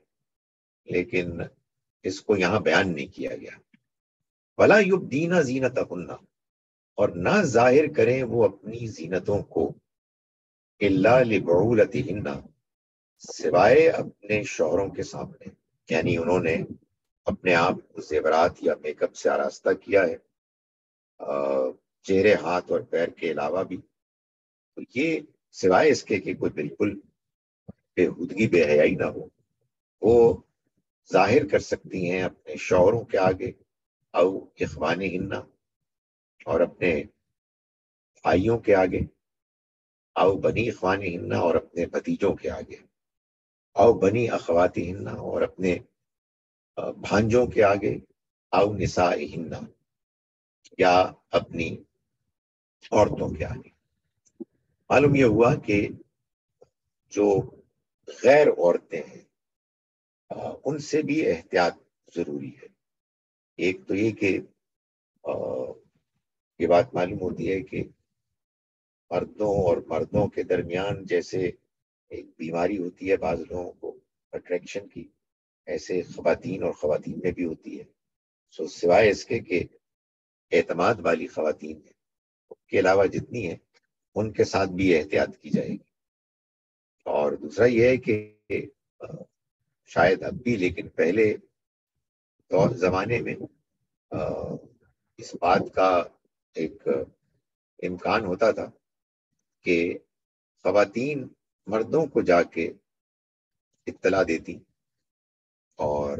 لیکن اس کو یہاں بیان نہیں کیا گیا۔ وَلَا يُبْدِينَ زِينَتَهُنَّ، اور نہ ظاہر کریں وہ اپنی زینتوں کو، إِلَّا لِبُعُولَتِهِنَّ، سوائے اپنے شوہروں کے سامنے، یعنی انہوں نے اپنے آپ کو زیورات یا میک اپ سے آراستہ کیا ہے، چہرے، ہاتھ اور پیر کے علاوہ بھی، تو یہ سوائے اس کے کہ کوئی بالکل بےہودگی، بے حیائی نہ ہو، وہ ظاہر کر سکتی ہیں اپنے شوہروں کے آگے، او اخوانہن، اور اپنے بھائیوں کے آگے، او بنی اخوانہن، اور اپنے بھتیجوں کے آگے۔ او بنی اخواتہن، اور اپنے بھانجوں کے آگے، او نسائہن، یا اپنی عورتوں کے آگے۔ معلوم یہ ہوا کہ جو غیر عورتیں ہیں ان سے بھی احتیاط ضروری ہے۔ ایک تو یہ کہ یہ بات معلوم ہوتی ہے کہ مردوں اور مردوں کے درمیان جیسے ایک بیماری ہوتی ہے بعض لوگوں کو اٹریکشن کی، ایسے خواتین اور خواتین میں بھی ہوتی ہے۔ سوائے اس کے کہ اعتماد والی خواتین ہیں، ان کے علاوہ جتنی ہیں ان کے ساتھ بھی احتیاط کی جائے گی۔ اور دوسرا یہ ہے کہ شاید اب بھی، لیکن پہلے زمانے میں اس بات کا ایک امکان ہوتا تھا کہ خواتین مردوں کو جا کے اطلاع دیتی اور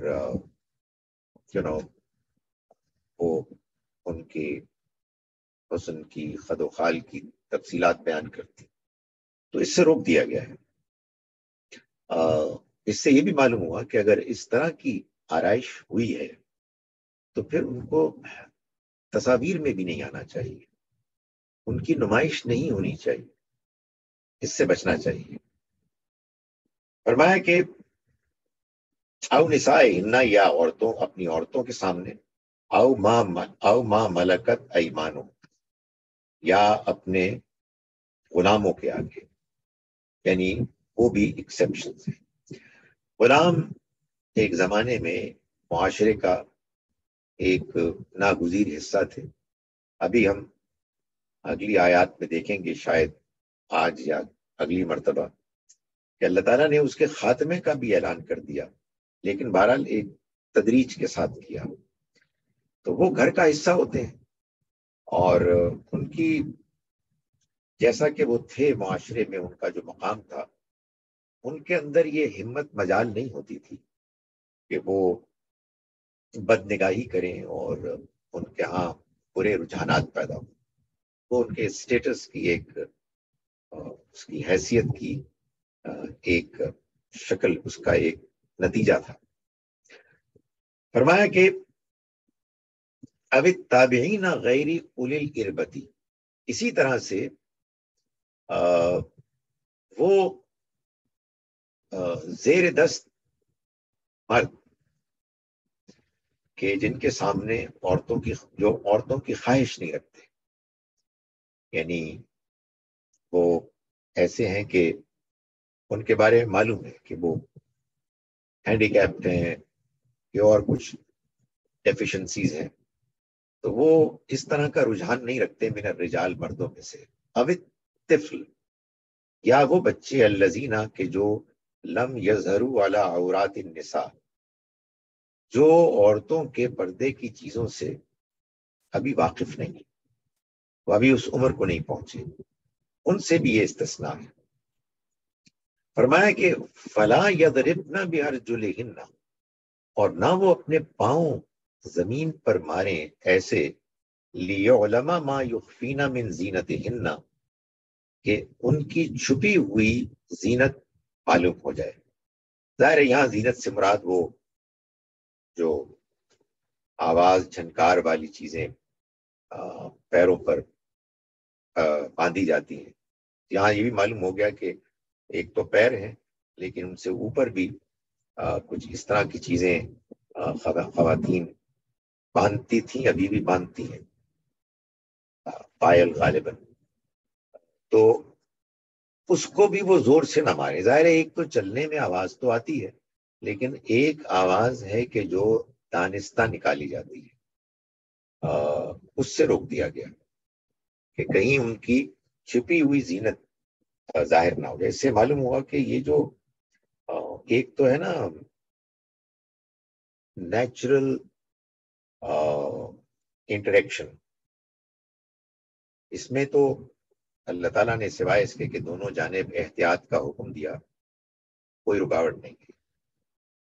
وہ ان کے حسن کی، خد و خال کی تفصیلات بیان کرتی، تو اس سے روک دیا گیا ہے۔ اس سے یہ بھی معلوم ہوا کہ اگر اس طرح کی آرائش ہوئی ہے تو پھر ان کو تصاویر میں بھی نہیں آنا چاہیے، ان کی نمائش نہیں ہونی چاہیے، اس سے بچنا چاہیے۔ فرمایا کہ او نسائہن، یا عورتوں، اپنی عورتوں کے سامنے، او ما ملکت ایمانو، یا اپنے غلاموں کے آگے، یعنی وہ بھی ایکسیپشن ہیں۔ غلام ایک زمانے میں معاشرے کا ایک ناگزیر حصہ تھے۔ ابھی ہم اگلی آیات میں دیکھیں گے شاید آج یا اگلی مرتبہ کہ اللہ تعالیٰ نے اس کے خاتمے کا بھی اعلان کر دیا، لیکن بہرحال ایک تدریج کے ساتھ کیا۔ تو وہ گھر کا حصہ ہوتے ہیں اور ان کی جیسا کہ وہ تھے معاشرے میں، ان کا جو مقام تھا، ان کے اندر یہ ہمت مجال نہیں ہوتی تھی کہ وہ بد نگاہی کریں اور ان کے ہاں برے رجحانات پیدا ہوں۔ وہ ان کے اسٹیٹس کی ایک اس کی حیثیت کی ایک شکل، اس کا ایک نتیجہ تھا۔ فرمایا کہ اب التابعین غیر اولی الاربتی، اسی طرح سے وہ زیر دست مرد کہ جن کے سامنے جو عورتوں کی خواہش نہیں رکھتے، یعنی وہ ایسے ہیں کہ ان کے بارے میں معلوم ہے کہ وہ ہینڈی کیپڈ ہیں یا اور کچھ ڈیفیشنسیز ہیں، تو وہ اس طرح کا رجحان نہیں رکھتے من الرجال، مردوں میں سے۔ اب طفل، یا وہ بچے الذین کہ جو لم یظہروا علی عورات النساء، جو عورتوں کے پردے کی چیزوں سے ابھی واقف نہیں، وہ ابھی اس عمر کو نہیں پہنچے، ان سے بھی یہ استثناء ہے۔ فرمایا کہ فلا یضربن بارجلہن، اور نہ وہ اپنے پاؤں زمین پر ماریں ایسے، لیعلم ما یخفین من زینتہن، کہ ان کی چھپی ہوئی زینت معلوم ہو جائے۔ ظاہر ہے یہاں زینت سے مراد وہ جو آواز جھنکار والی چیزیں پیروں پر باندھی جاتی ہیں۔ یہاں یہ بھی معلوم ہو گیا کہ ایک تو پیر ہیں، لیکن ان سے اوپر بھی کچھ اس طرح کی چیزیں خواتین باندھتی تھیں، ابھی بھی باندھتی ہیں، پائل غالباً، تو اس کو بھی وہ زور سے نہ مارے۔ ظاہر ہے ایک تو چلنے میں آواز تو آتی ہے، لیکن ایک آواز ہے کہ جو دانستہ نکالی جاتی ہے، اس سے روک دیا گیا کہ کہیں ان کی چھپی ہوئی زینت ظاہر نہ ہو جائے۔ اس سے معلوم ہوا کہ یہ جو ایک تو ہے نا نیچرل انٹریکشن، اس میں تو اللہ تعالیٰ نے سوائے اس کے کہ دونوں جانب احتیاط کا حکم دیا، کوئی رکاوٹ نہیں کی،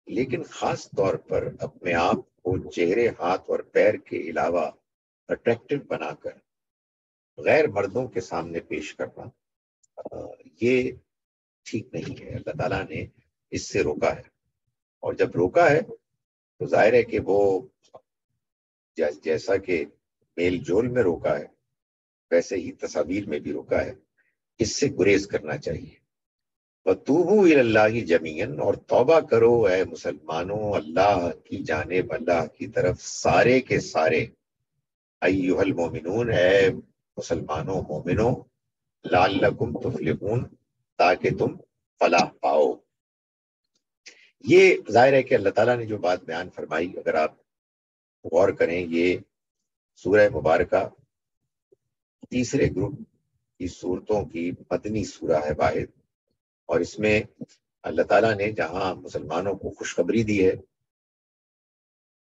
لیکن خاص طور پر اپنے آپ کو چہرے، ہاتھ اور پیر کے علاوہ اٹریکٹو بنا کر غیر مردوں کے سامنے پیش کرنا، یہ ٹھیک نہیں ہے۔ اللہ تعالیٰ نے اس سے روکا ہے، اور جب روکا ہے تو ظاہر ہے کہ وہ جیسا کہ میل جول میں روکا ہے ویسے ہی تصاویر میں بھی روکا ہے، اس سے گریز کرنا چاہیے۔ وَتُوبُوا إِلَى اللَّهِ جَمِيعًا، اور توبہ کرو اے مسلمانوں اللہ کی جانب، اللہ کی طرف سارے کے سارے، ایھا المؤمنون اے مسلمانوں مومنوں، لعلکم تفلحون تاکہ تم فلاح پاؤ۔ یہ ظاہر ہے کہ اللہ تعالیٰ نے جو بات بیان فرمائی، اگر آپ غور کریں، یہ سورہ مبارکہ تیسرے گروپ کی صورتوں کی مدنی سورہ ہے واحد، اور اس میں اللہ تعالیٰ نے جہاں مسلمانوں کو خوشخبری دی ہے،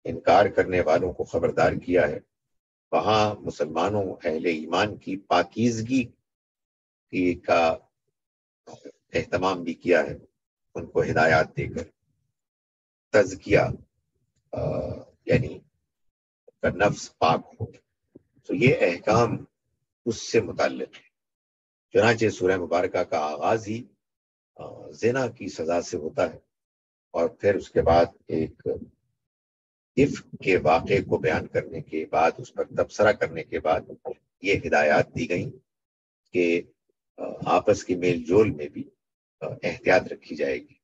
انکار کرنے والوں کو خبردار کیا ہے، وہاں مسلمانوں اہل ایمان کی پاکیزگی کا اہتمام بھی کیا ہے، ان کو ہدایات دے کر تزکیہ، یعنی کا نفس پاک ہو، تو یہ احکام اس سے متعلق ہے۔ چنانچہ سورہ مبارکہ کا آغاز ہی زنا کی سزا سے ہوتا ہے، اور پھر اس کے بعد ایک عفق کے واقعے کو بیان کرنے کے بعد، اس پر تبصرہ کرنے کے بعد یہ ہدایات دی گئیں کہ آپس کی میل جول میں بھی احتیاط رکھی جائے گی۔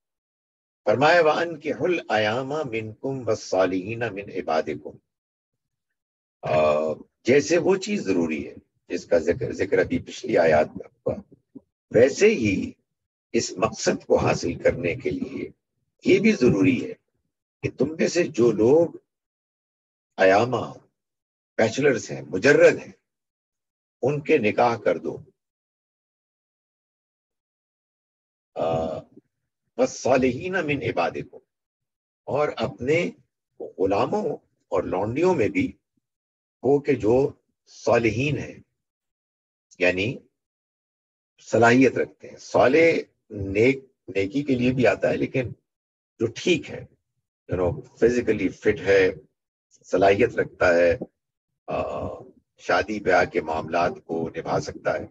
فرمایا وَأَنكِحُوا الْأَيَامَ مِنكُمْ وَالصَّالِحِينَ مِنْ عِبَادِكُمْ، جیسے وہ چیز ضروری ہے جس کا ذکر ابھی پچھلی آیات میں ہوا، ویسے ہی اس مقصد کو حاصل کرنے کے لیے یہ بھی ضروری ہے کہ تم میں سے جو لوگ ایامہ بیچلرز ہیں، مجرد ہیں، ان کے نکاح کر دو۔ والصالحین من عبادکم، اور اپنے غلاموں اور لونڈیوں میں بھی وہ کہ جو صالحین ہیں، یعنی صلاحیت رکھتے ہیں۔ صالح نیکی کے لیے بھی آتا ہے، لیکن جو ٹھیک ہے، فزیکلی فٹ ہے، صلاحیت رکھتا ہے، شادی بیاہ کے معاملات کو نبھا سکتا ہے،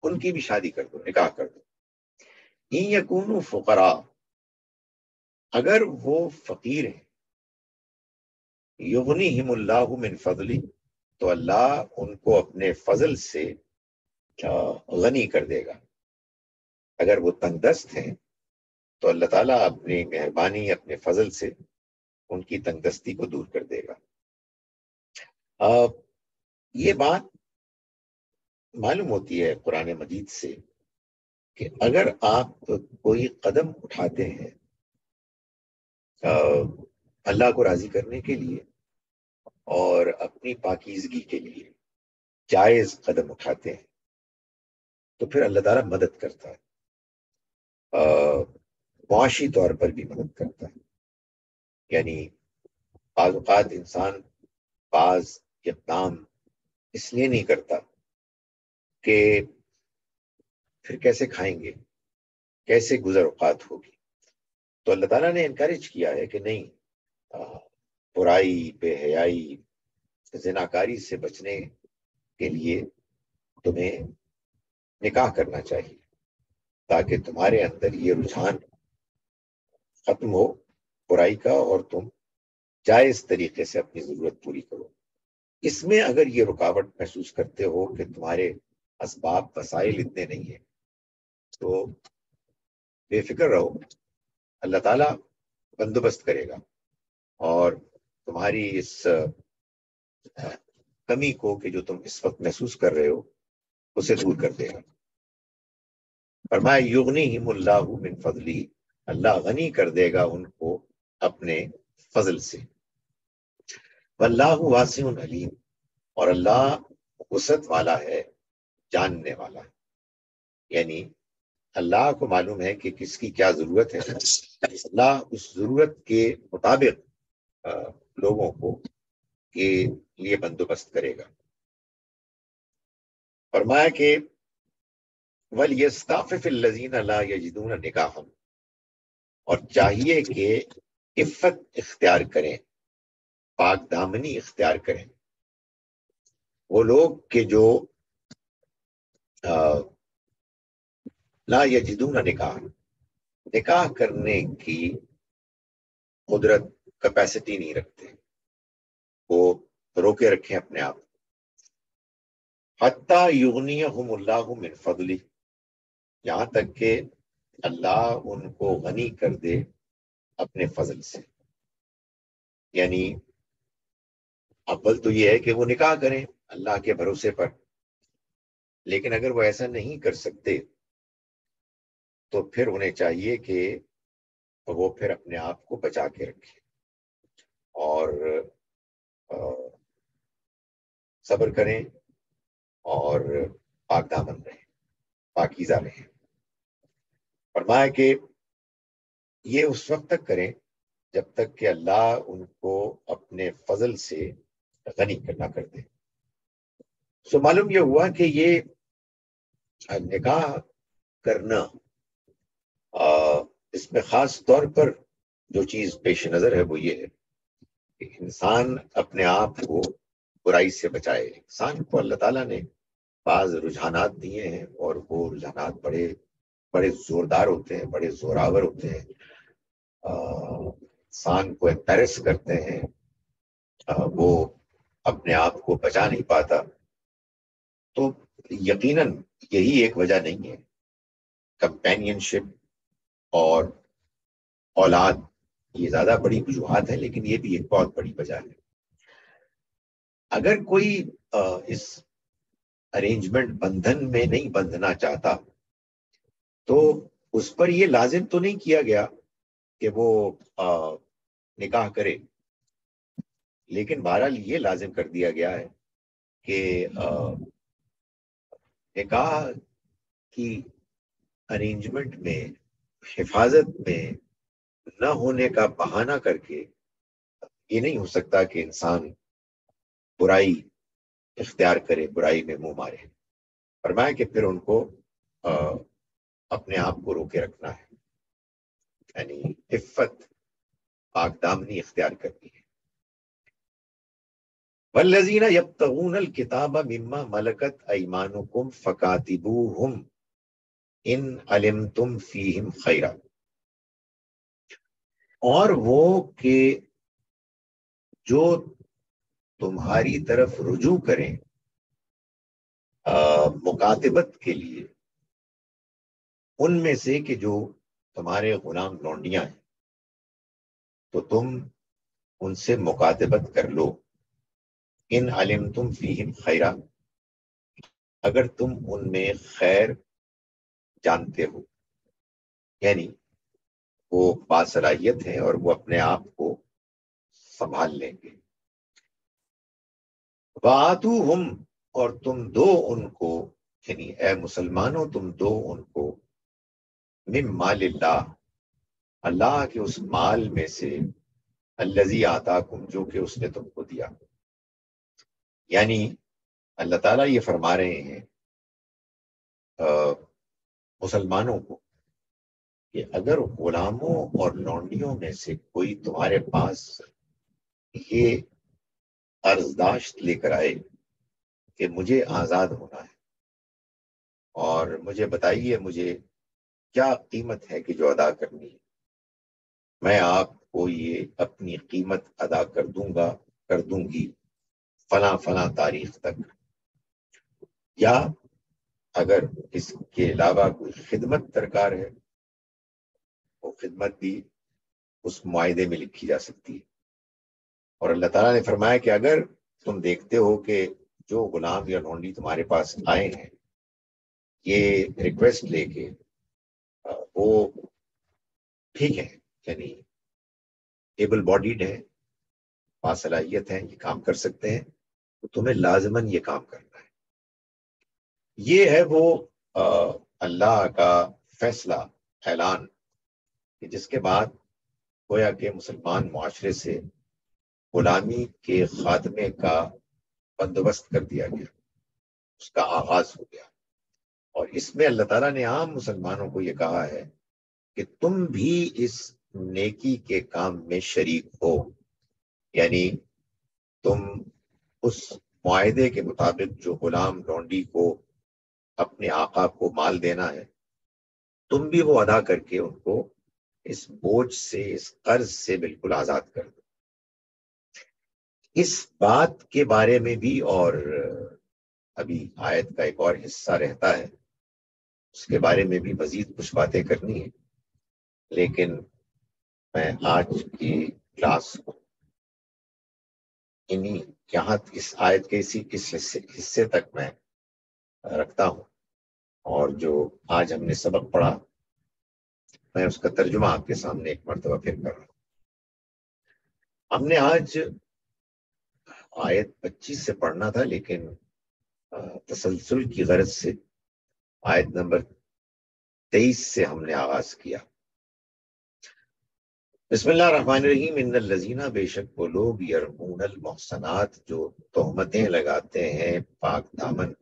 ان کی بھی شادی کر دو، نکاح کر دو۔ ان یکونوا فقراء، اگر وہ فقیر ہیں، یغنیہم اللہ من فضلی، تو اللہ ان کو اپنے فضل سے غنی کر دے گا۔ اگر وہ تنگ دست ہیں تو اللہ تعالیٰ اپنی مہربانی، اپنے فضل سے ان کی تنگ دستی کو دور کر دے گا۔ یہ بات معلوم ہوتی ہے قرآن مجید سے کہ اگر آپ کوئی قدم اٹھاتے ہیں اللہ کو راضی کرنے کے لیے اور اپنی پاکیزگی کے لیے جائز قدم اٹھاتے ہیں، تو پھر اللہ تعالیٰ مدد کرتا ہے، معاشی طور پر بھی مدد کرتا ہے۔ یعنی بعض اوقات انسان بعض اقدام اس لیے نہیں کرتا کہ پھر کیسے کھائیں گے، کیسے گزر اوقات ہوگی، تو اللہ تعالیٰ نے انکریج کیا ہے کہ نہیں، برائی، بے حیائی، زناکاری سے بچنے کے لیے تمہیں نکاح کرنا چاہیے، تاکہ تمہارے اندر یہ رجحان ختم ہو برائی کا اور تم جائز طریقے سے اپنی ضرورت پوری کرو۔ اس میں اگر یہ رکاوٹ محسوس کرتے ہو کہ تمہارے اسباب وسائل اتنے نہیں ہیں، تو بے فکر رہو، اللہ تعالیٰ بندوبست کرے گا اور تمہاری اس کمی کو کہ جو تم اس وقت محسوس کر رہے ہو اسے دور کر دے گا۔ فرمایا یغنیہم اللہ من فضلی، اللہ غنی کر دے گا ان کو اپنے فضل سے۔ واللہ واسع علیم، اور اللہ وسعت والا ہے، جاننے والا ہے۔ یعنی اللہ کو معلوم ہے کہ کس کی کیا ضرورت ہے، اللہ اس ضرورت کے مطابق لوگوں کو کے لیے بندوبست کرے گا۔ فرمایا کہ وَلْيَسْتَعْفِفِ الَّذِينَ لَا يَجِدُونَ نِكَاحًا، اور چاہیے کہ عفت اختیار کریں، پاک دامنی اختیار کریں وہ لوگ کہ جو لا یجدون نکاح، نکاح کرنے کی قدرت، کیپیسٹی نہیں رکھتے، وہ روکے رکھیں اپنے آپ. حتی یغنیہم اللہ من فضلہ، یہاں تک کہ اللہ ان کو غنی کر دے اپنے فضل سے. یعنی اول تو یہ ہے کہ وہ نکاح کریں اللہ کے بھروسے پر، لیکن اگر وہ ایسا نہیں کر سکتے تو پھر انہیں چاہیے کہ وہ پھر اپنے آپ کو بچا کے رکھیں اور صبر کریں اور پاک دامن رہیں، پاکیزہ رہیں. فرمایا کہ یہ اس وقت تک کریں جب تک کہ اللہ ان کو اپنے فضل سے غنی کرنا کر دے. سو معلوم یہ ہوا کہ یہ نکاح کرنا، اس میں خاص طور پر جو چیز پیش نظر ہے وہ یہ ہے کہ انسان اپنے آپ کو برائی سے بچائے. انسان کو اللہ تعالیٰ نے بعض رجحانات دیے ہیں اور وہ رجحانات بڑے بڑے زوردار ہوتے ہیں، بڑے زوراور ہوتے ہیں، انسان کو امپیرس کرتے ہیں، وہ اپنے آپ کو بچا نہیں پاتا. تو یقیناً یہی ایک وجہ نہیں ہے. کمپینین شپ اور اولاد یہ زیادہ بڑی وجوہات ہے، لیکن یہ بھی ایک بہت بڑی وجہ ہے. اگر کوئی اس ارینجمنٹ بندھن میں نہیں بندھنا چاہتا تو اس پر یہ لازم تو نہیں کیا گیا کہ وہ نکاح کرے، لیکن بہرحال یہ لازم کر دیا گیا ہے کہ نکاح کی ارینجمنٹ میں حفاظت میں نہ ہونے کا بہانہ کر کے یہ نہیں ہو سکتا کہ انسان برائی اختیار کرے، برائی میں منہ مارے. فرمایا کہ پھر ان کو اپنے آپ کو روکے رکھنا ہے، یعنی عفت، پاک دامنی اختیار کرنی ہے. والذین یبتغون الکتاب مما ملکت ایمانکم فکاتبوہم ان علمتم فیہم خیرا، اور وہ کہ جو تمہاری طرف رجوع کریں مکاتبت کے لیے، ان میں سے کہ جو تمہارے غلام لونڈیاں ہیں تو تم ان سے مکاتبت کر لو. ان علمتم فیہم خیرا، اگر تم ان میں خیر جانتے ہو، یعنی وہ باصلاحیت ہیں اور وہ اپنے آپ کو سنبھال لیں گے. وآتوہم، اور تم دو ان کو، یعنی اے مسلمانوں تم دو ان کو، من مال اللہ، اللہ کے اس مال میں سے، الذی آتاکم، جو کہ اس نے تم کو دیا. یعنی اللہ تعالیٰ یہ فرما رہے ہیں مسلمانوں کو کہ اگر غلاموں اور لونڈیوں میں سے کوئی تمہارے پاس یہ عرضداشت لے کر آئے کہ مجھے آزاد ہونا ہے اور مجھے بتائیے مجھے کیا قیمت ہے کہ جو ادا کرنی ہے، میں آپ کو یہ اپنی قیمت ادا کر دوں گا، کر دوں گی فلاں فلاں تاریخ تک. یا اگر اس کے علاوہ کوئی خدمت درکار ہے، وہ خدمت بھی اس معاہدے میں لکھی جا سکتی ہے. اور اللہ تعالیٰ نے فرمایا کہ اگر تم دیکھتے ہو کہ جو غلام یا لونڈی تمہارے پاس آئے ہیں یہ ریکویسٹ لے کے، وہ ٹھیک ہے، یعنی ایبل باڈیڈ ہے، باصلاحیت ہے، یہ کام کر سکتے ہیں، تو تمہیں لازماً یہ کام کرنا ہے. یہ ہے وہ اللہ کا فیصلہ، اعلان، کہ جس کے بعد گویا کہ مسلمان معاشرے سے غلامی کے خاتمے کا بندوبست کر دیا گیا، اس کا آغاز ہو گیا. اور اس میں اللہ تعالیٰ نے عام مسلمانوں کو یہ کہا ہے کہ تم بھی اس نیکی کے کام میں شریک ہو. یعنی تم اس معاہدے کے مطابق جو غلام لونڈی کو اپنے آقا کو مال دینا ہے، تم بھی وہ ادا کر کے ان کو اس بوجھ سے، اس قرض سے بالکل آزاد کر دو۔ اس بات کے بارے میں بھی، اور ابھی آیت کا ایک اور حصہ رہتا ہے، اس کے بارے میں بھی مزید کچھ باتیں کرنی ہے، لیکن میں آج کی کلاس کو یہاں اس آیت کے اس حصے تک میں رکھتا ہوں، اور جو آج ہم نے سبق پڑھا میں اس کا ترجمہ آپ کے سامنے ایک مرتبہ پھر کر رہا ہوں۔ ہم نے آج آیت 25 سے پڑھنا تھا، لیکن تسلسل کی غرض سے آیت نمبر 23 سے ہم نے آغاز کیا۔ بسم اللہ الرحمن الرحیم۔ ان الذین، بے شک وہ لوگ، یرمون المحصنات، جو تہمتیں لگاتے ہیں پاک دامن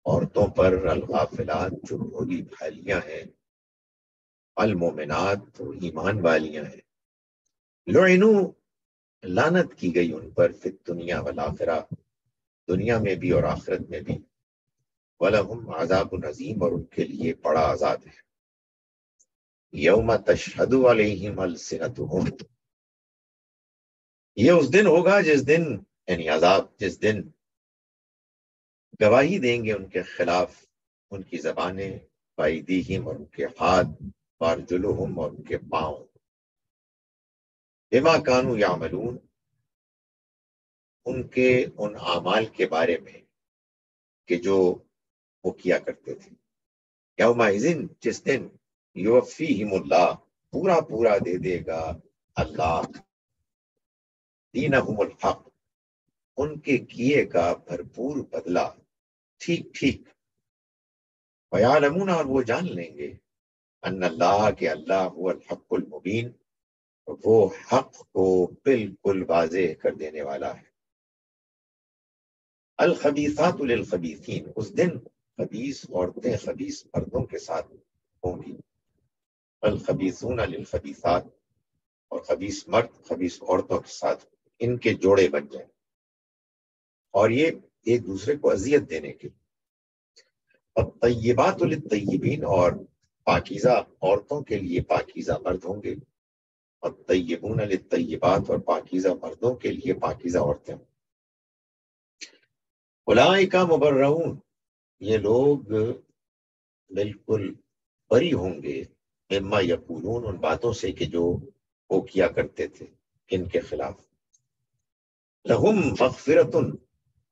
عورتوں پر، الغافلات، جو بھولی بھالیاں ہیں، المومنات، جو ایمان والیاں ہیں، لعنوا، لعنت کی گئی ان پر، فی الدنیا والآخرہ، دنیا میں بھی اور آخرت میں بھی، وَلَهُمْ عَذَابٌ عَظِيمٌ، اور ان کے لیے بڑا عذاب ہے۔ یوم تشہد علیہم السنتہم، یہ اس دن ہوگا جس دن، یعنی عذاب جس دن گواہی دیں گے ان کے خلاف ان کی زبانیں، وایدیہم، اور ان کے ہاتھ، وارجلہم، اور ان کے پاؤں، بما کانوا یعملون، ان کے ان اعمال کے بارے میں کہ جو وہ کیا کرتے تھے۔ یومئذ، جس دن، یوفیہم اللہ، پورا پورا دے دے گا اللہ، دینہم الحق، ان کے کیے کا بھرپور بدلہ، ٹھیک ٹھیک، ویعلمون، اور وہ جان لیں گے، ان اللہ، کہ اللہ، هو الحق المبین، وہ حق کو بالکل واضح کر دینے والا ہے۔ الخبیثات للخبیثین، اس دن خبیث عورتیں خبیث مردوں کے ساتھ ہوں گی، الخبیثون للخبیثات، اور خبیث مرد خبیث عورتوں کے ساتھ، ان کے جوڑے بن جائیں، اور یہ ایک دوسرے کو اذیت دینے کے۔ الطیبات للطیبین، اور پاکیزہ عورتوں کے لیے پاکیزہ مرد ہوں گے، الطیبون للطیبات، اور پاکیزہ مردوں کے لیے پاکیزہ عورتیں ہوں۔ اولئک مبرؤون، یہ لوگ بالکل بری ہوں گے، مما یقولون، ان باتوں سے کہ جو وہ کیا کرتے تھے ان کے خلاف۔ لہم مغفرۃ،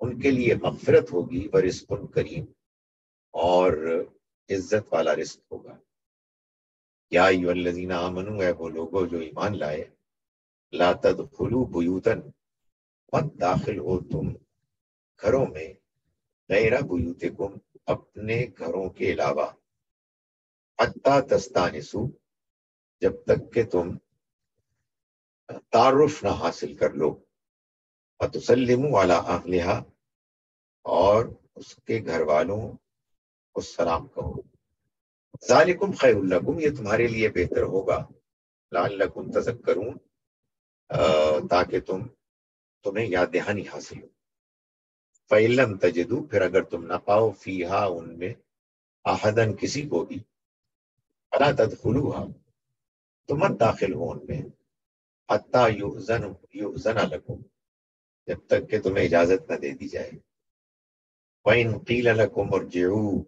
ان کے لیے مغفرت ہوگی، ورزق کریم، اور عزت والا رزق ہوگا۔ یا ایھا الذین آمنوا، اے وہ لوگوں جو ایمان لائے، لا تدخلوا بیوتا، مت داخل ہو تم گھروں میں، غیر بیوتکم، اپنے گھروں کے علاوہ، حتی تستانسوا، جب تک کہ تم تعارف نہ حاصل کر لو، وتسلموا علی اہلہا، اور اس کے گھر والوں کو سلام کہو۔ ذالکم خیر لکم، یہ تمہارے لیے بہتر ہوگا، لعلکم تذکرون، تاکہ تمہیں یاد دہانی حاصل ہو۔ فَإِن لَّمْ تَجِدُوا، پھر اگر تم نہ پاؤ، فیہا، ان میں، احدن، کسی کو بھی، فلا تدخلوها، تو مت داخل ہو ان میں، حتی یؤذن لکم، جب تک کہ تمہیں اجازت نہ دے دی جائے۔ وَإِن قِیلَ لَکُمْ ارْجِعُوا،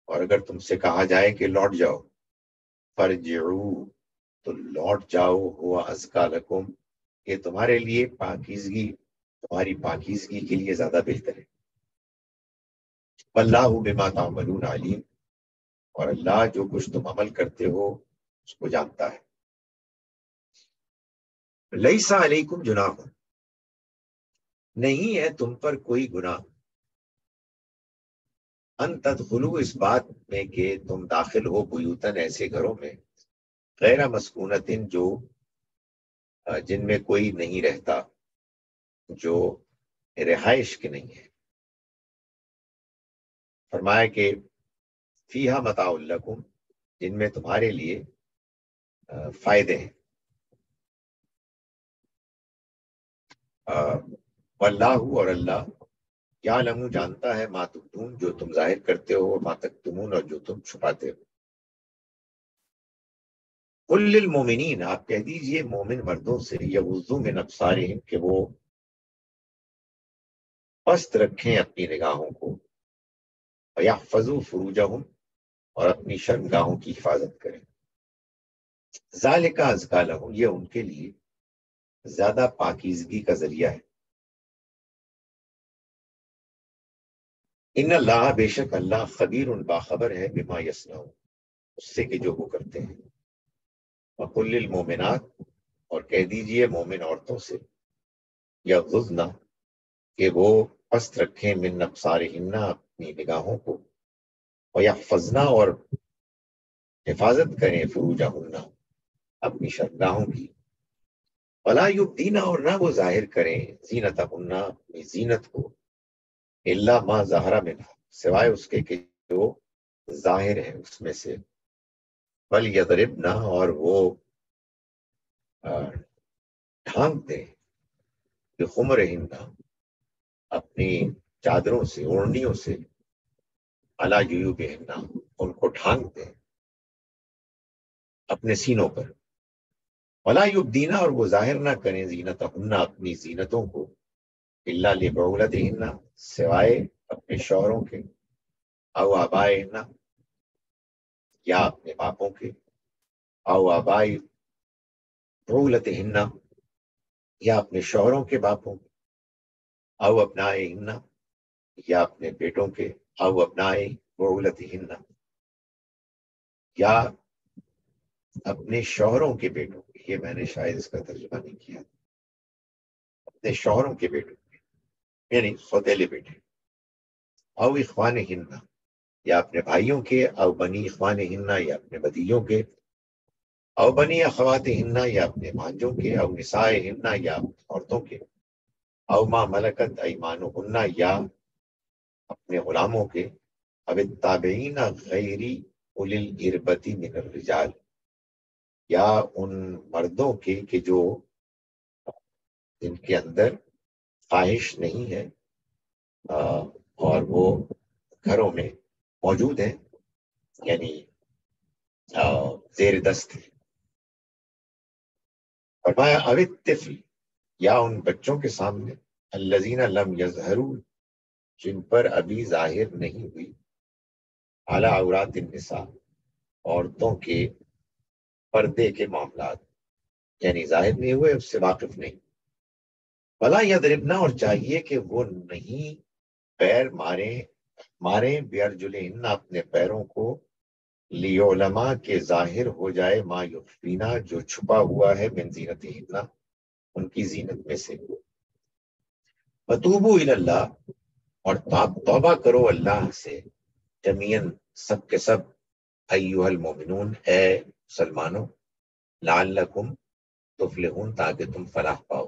اور اگر تم سے کہا جائے کہ لوٹ جاؤ، فارجعوا، تو لوٹ جاؤ، ہوا ازکا لکم، یہ تمہارے لیے پاکیزگی، تمہاری پاکیزگی کے لیے زیادہ بہتر ہے۔ واللہ بما تعملون علیم، اور اللہ جو کچھ تم عمل کرتے ہو اس کو جانتا ہے۔ لیس علیکم جناح، نہیں ہے تم پر کوئی گناہ، ان تدخلوا، اس بات میں کہ تم داخل ہو، بیوتن، ایسے گھروں میں، غیر مسکونتن، جو جن میں کوئی نہیں رہتا، جو رہائش کے نہیں ہے۔ فرمایا کہ فیہا متاع لکم، جن میں تمہارے لیے فائدے ہیں۔ واللہ، اور اللہ، یعلم، جانتا ہے، ما تبدون، جو تم ظاہر کرتے ہو، ما تکتمون، اور جو تم چھپاتے ہو۔ قل للمومنین، آپ کہہ دیجئے مومن مردوں سے، یغضوا من ابصارہم، کہ وہ پست رکھیں اپنی نگاہوں کو، ویحفظوا فروجہم، اور اپنی شرمگاہوں کی حفاظت کریں، ذالک ازکی لہم، یہ ان کے لیے زیادہ پاکیزگی کا ذریعہ ہے، ان اللہ، بے شک اللہ، خبیر، باخبر ہے، بما یصنعون، اس سے کہ جو وہ کرتے ہیں، وقل للمومنات، اور کہہ دیجئے مومن عورتوں سے، یغضضن، کہ وہ پست رکھیں، من ابصارہن، اپنی نگاہوں کو، ویحفظن، اور حفاظت کریں، فروجہن، اپنی شرمگاہوں کی، ولا یبدین، اور نہ وہ ظاہر کریں، زینتہن، اپنی زینت کو، الا ما ظہر منہا، سوائے اس کے کہ جو ظاہر ہے اس میں سے، ولیضربن، اور وہ ڈھانک دیں، بخمرہن، اپنی چادروں سے، اوڑھنیوں سے، علی جیوبہن، ان کو ڈھانک دیں اپنے سینوں پر، ولا یبدین، اور وہ ظاہر نہ کریں، زینتہن، اپنی زینتوں کو، الا لبعولتہن، سوائے اپنے شوہروں کے، او آبائہن، یا اپنے باپوں کے، او آبائی بعولتہن، یا اپنے شوہروں کے باپوں کے، او ابنائہن، یا اپنے بیٹوں کے، او ابنائی بعولتہن، یا اپنے شوہروں کے بیٹوں کے، یہ میں نے شاید اس کا ترجمہ نہیں کیا، اپنے شوہروں کے بیٹوں کے، یعنی سوتیلے بیٹے، او اخوانہن، یا اپنے بھائیوں کے، او بنی اخوانہن، یا اپنے بھتیجوں کے، او بنی اخواتہن، یا اپنے بھانجوں کے، او نسائہن، یا اپنی عورتوں کے، او ما ملکت ایمانہن، یا اپنے غلاموں کے، او التابعین غیر اولی الاربۃ من الرجال، یا ان مردوں کے کہ جو جن کے اندر خواہش نہیں ہے، اور وہ گھروں میں موجود ہیں، یعنی زیر دست ہے، فرمایا او الطفل، یا ان بچوں کے سامنے، الذین لم یظہروا، جن پر ابھی ظاہر نہیں ہوئی، اعلی عورات النساء، عورتوں کے پردے کے معاملات، یعنی ظاہر نہیں ہوئے، اس سے واقف نہیں، ولا یضربنا، اور چاہیے کہ وہ نہیں پیر ماریں بیرجلہن، اپنے پیروں کو، لیعلما، کہ ظاہر ہو جائے، ما یخفینا، جو چھپا ہوا ہے، من زینتہن، ان کی زینت میں سے، وتوبوا الی اللہ، اور توبہ کرو اللہ سے، جمیعاً، سب کے سب، ایھا المومنون، اے مسلمانوں، لعلکم تفلحون، تاکہ تم فلاح پاؤ،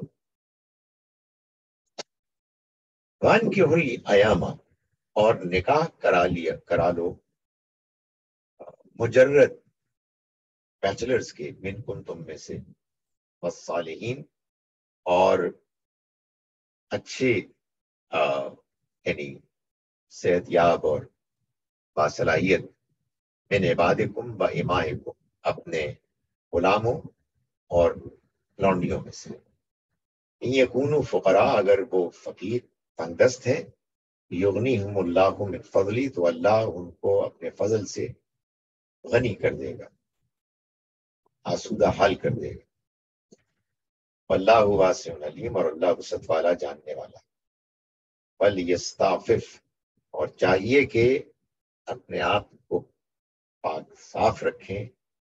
وانکحوا الایام، اور نکاح کرا لو، مجرد بیچلرز کے، منکم، تم میں سے، والصالحین، اور اچھے یعنی صحت یاب اور باصلاحیت، من عبادکم و امائکم، اپنے غلاموں اور لونڈیوں میں سے، ان یکونوا فقراء، اگر وہ فقیر تنگ دست ہیں، یغنیہم اللہ من فضلی، تو اللہ ان کو اپنے فضل سے غنی کر دے گا، آسودہ حال کر دے گا، واللہ واسع علیم، اور اللہ وسعت والا، جاننے والا، ولیستعفف، اور چاہیے کہ اپنے آپ کو پاک صاف رکھیں،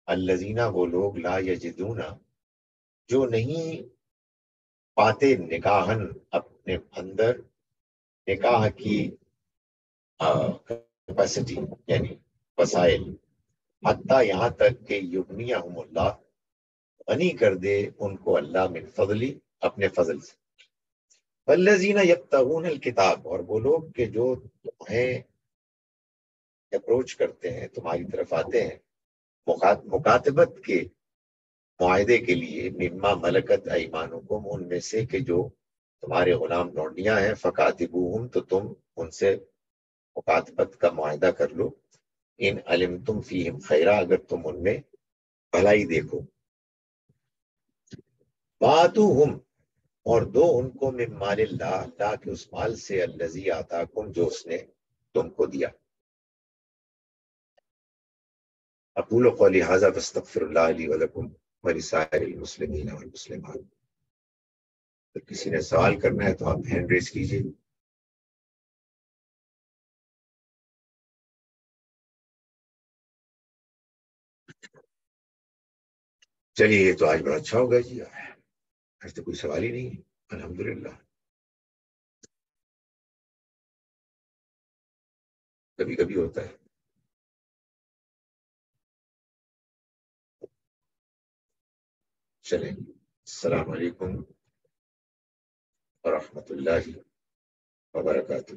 الذین، وہ لوگ، لا یجدون، جو نہیں پاتے، نکاحن، اپنے اندر نکاح کی کیپیسٹی، یعنی وسائل، حتیٰ، یہاں تک کہ یغنیہم اللہ، غنی کر دے ان کو اللہ، من فضلی، اپنے فضل سے، والذین یبتغون الکتاب، اور وہ لوگ کہ جو تمہیں اپروچ کرتے ہیں، تمہاری طرف آتے ہیں، مکاتبت کے معاہدے کے لیے، مما ملکت ایمانکم، ان میں سے کہ جو تمہارے غلام لونڈیاں ہیں، فکاتبوہم، تو تم ان سے مکاتبت کا معاہدہ کر لو، ان علمتم فیہم خیرا، اگر تم ان میں بھلائی دیکھو. وآتوہم، اور دو ان کو من مال اللہ، اللہ کے اس مال سے، الذی آتاکم، جو اس نے تم کو دیا. اقول قولی ھذا واستغفر اللہ لی ولکم ولسائر المسلمین والمسلمات. تو کسی نے سوال کرنا ہے تو آپ ہینڈ ریز کیجیے. چلیے، یہ تو آج بڑا اچھا ہوگا جی. آج تو کوئی سوال ہی نہیں ہے، الحمدللہ. کبھی کبھی ہوتا ہے. چلیں، السلام علیکم ورحمۃ اللہ وبرکاتہ.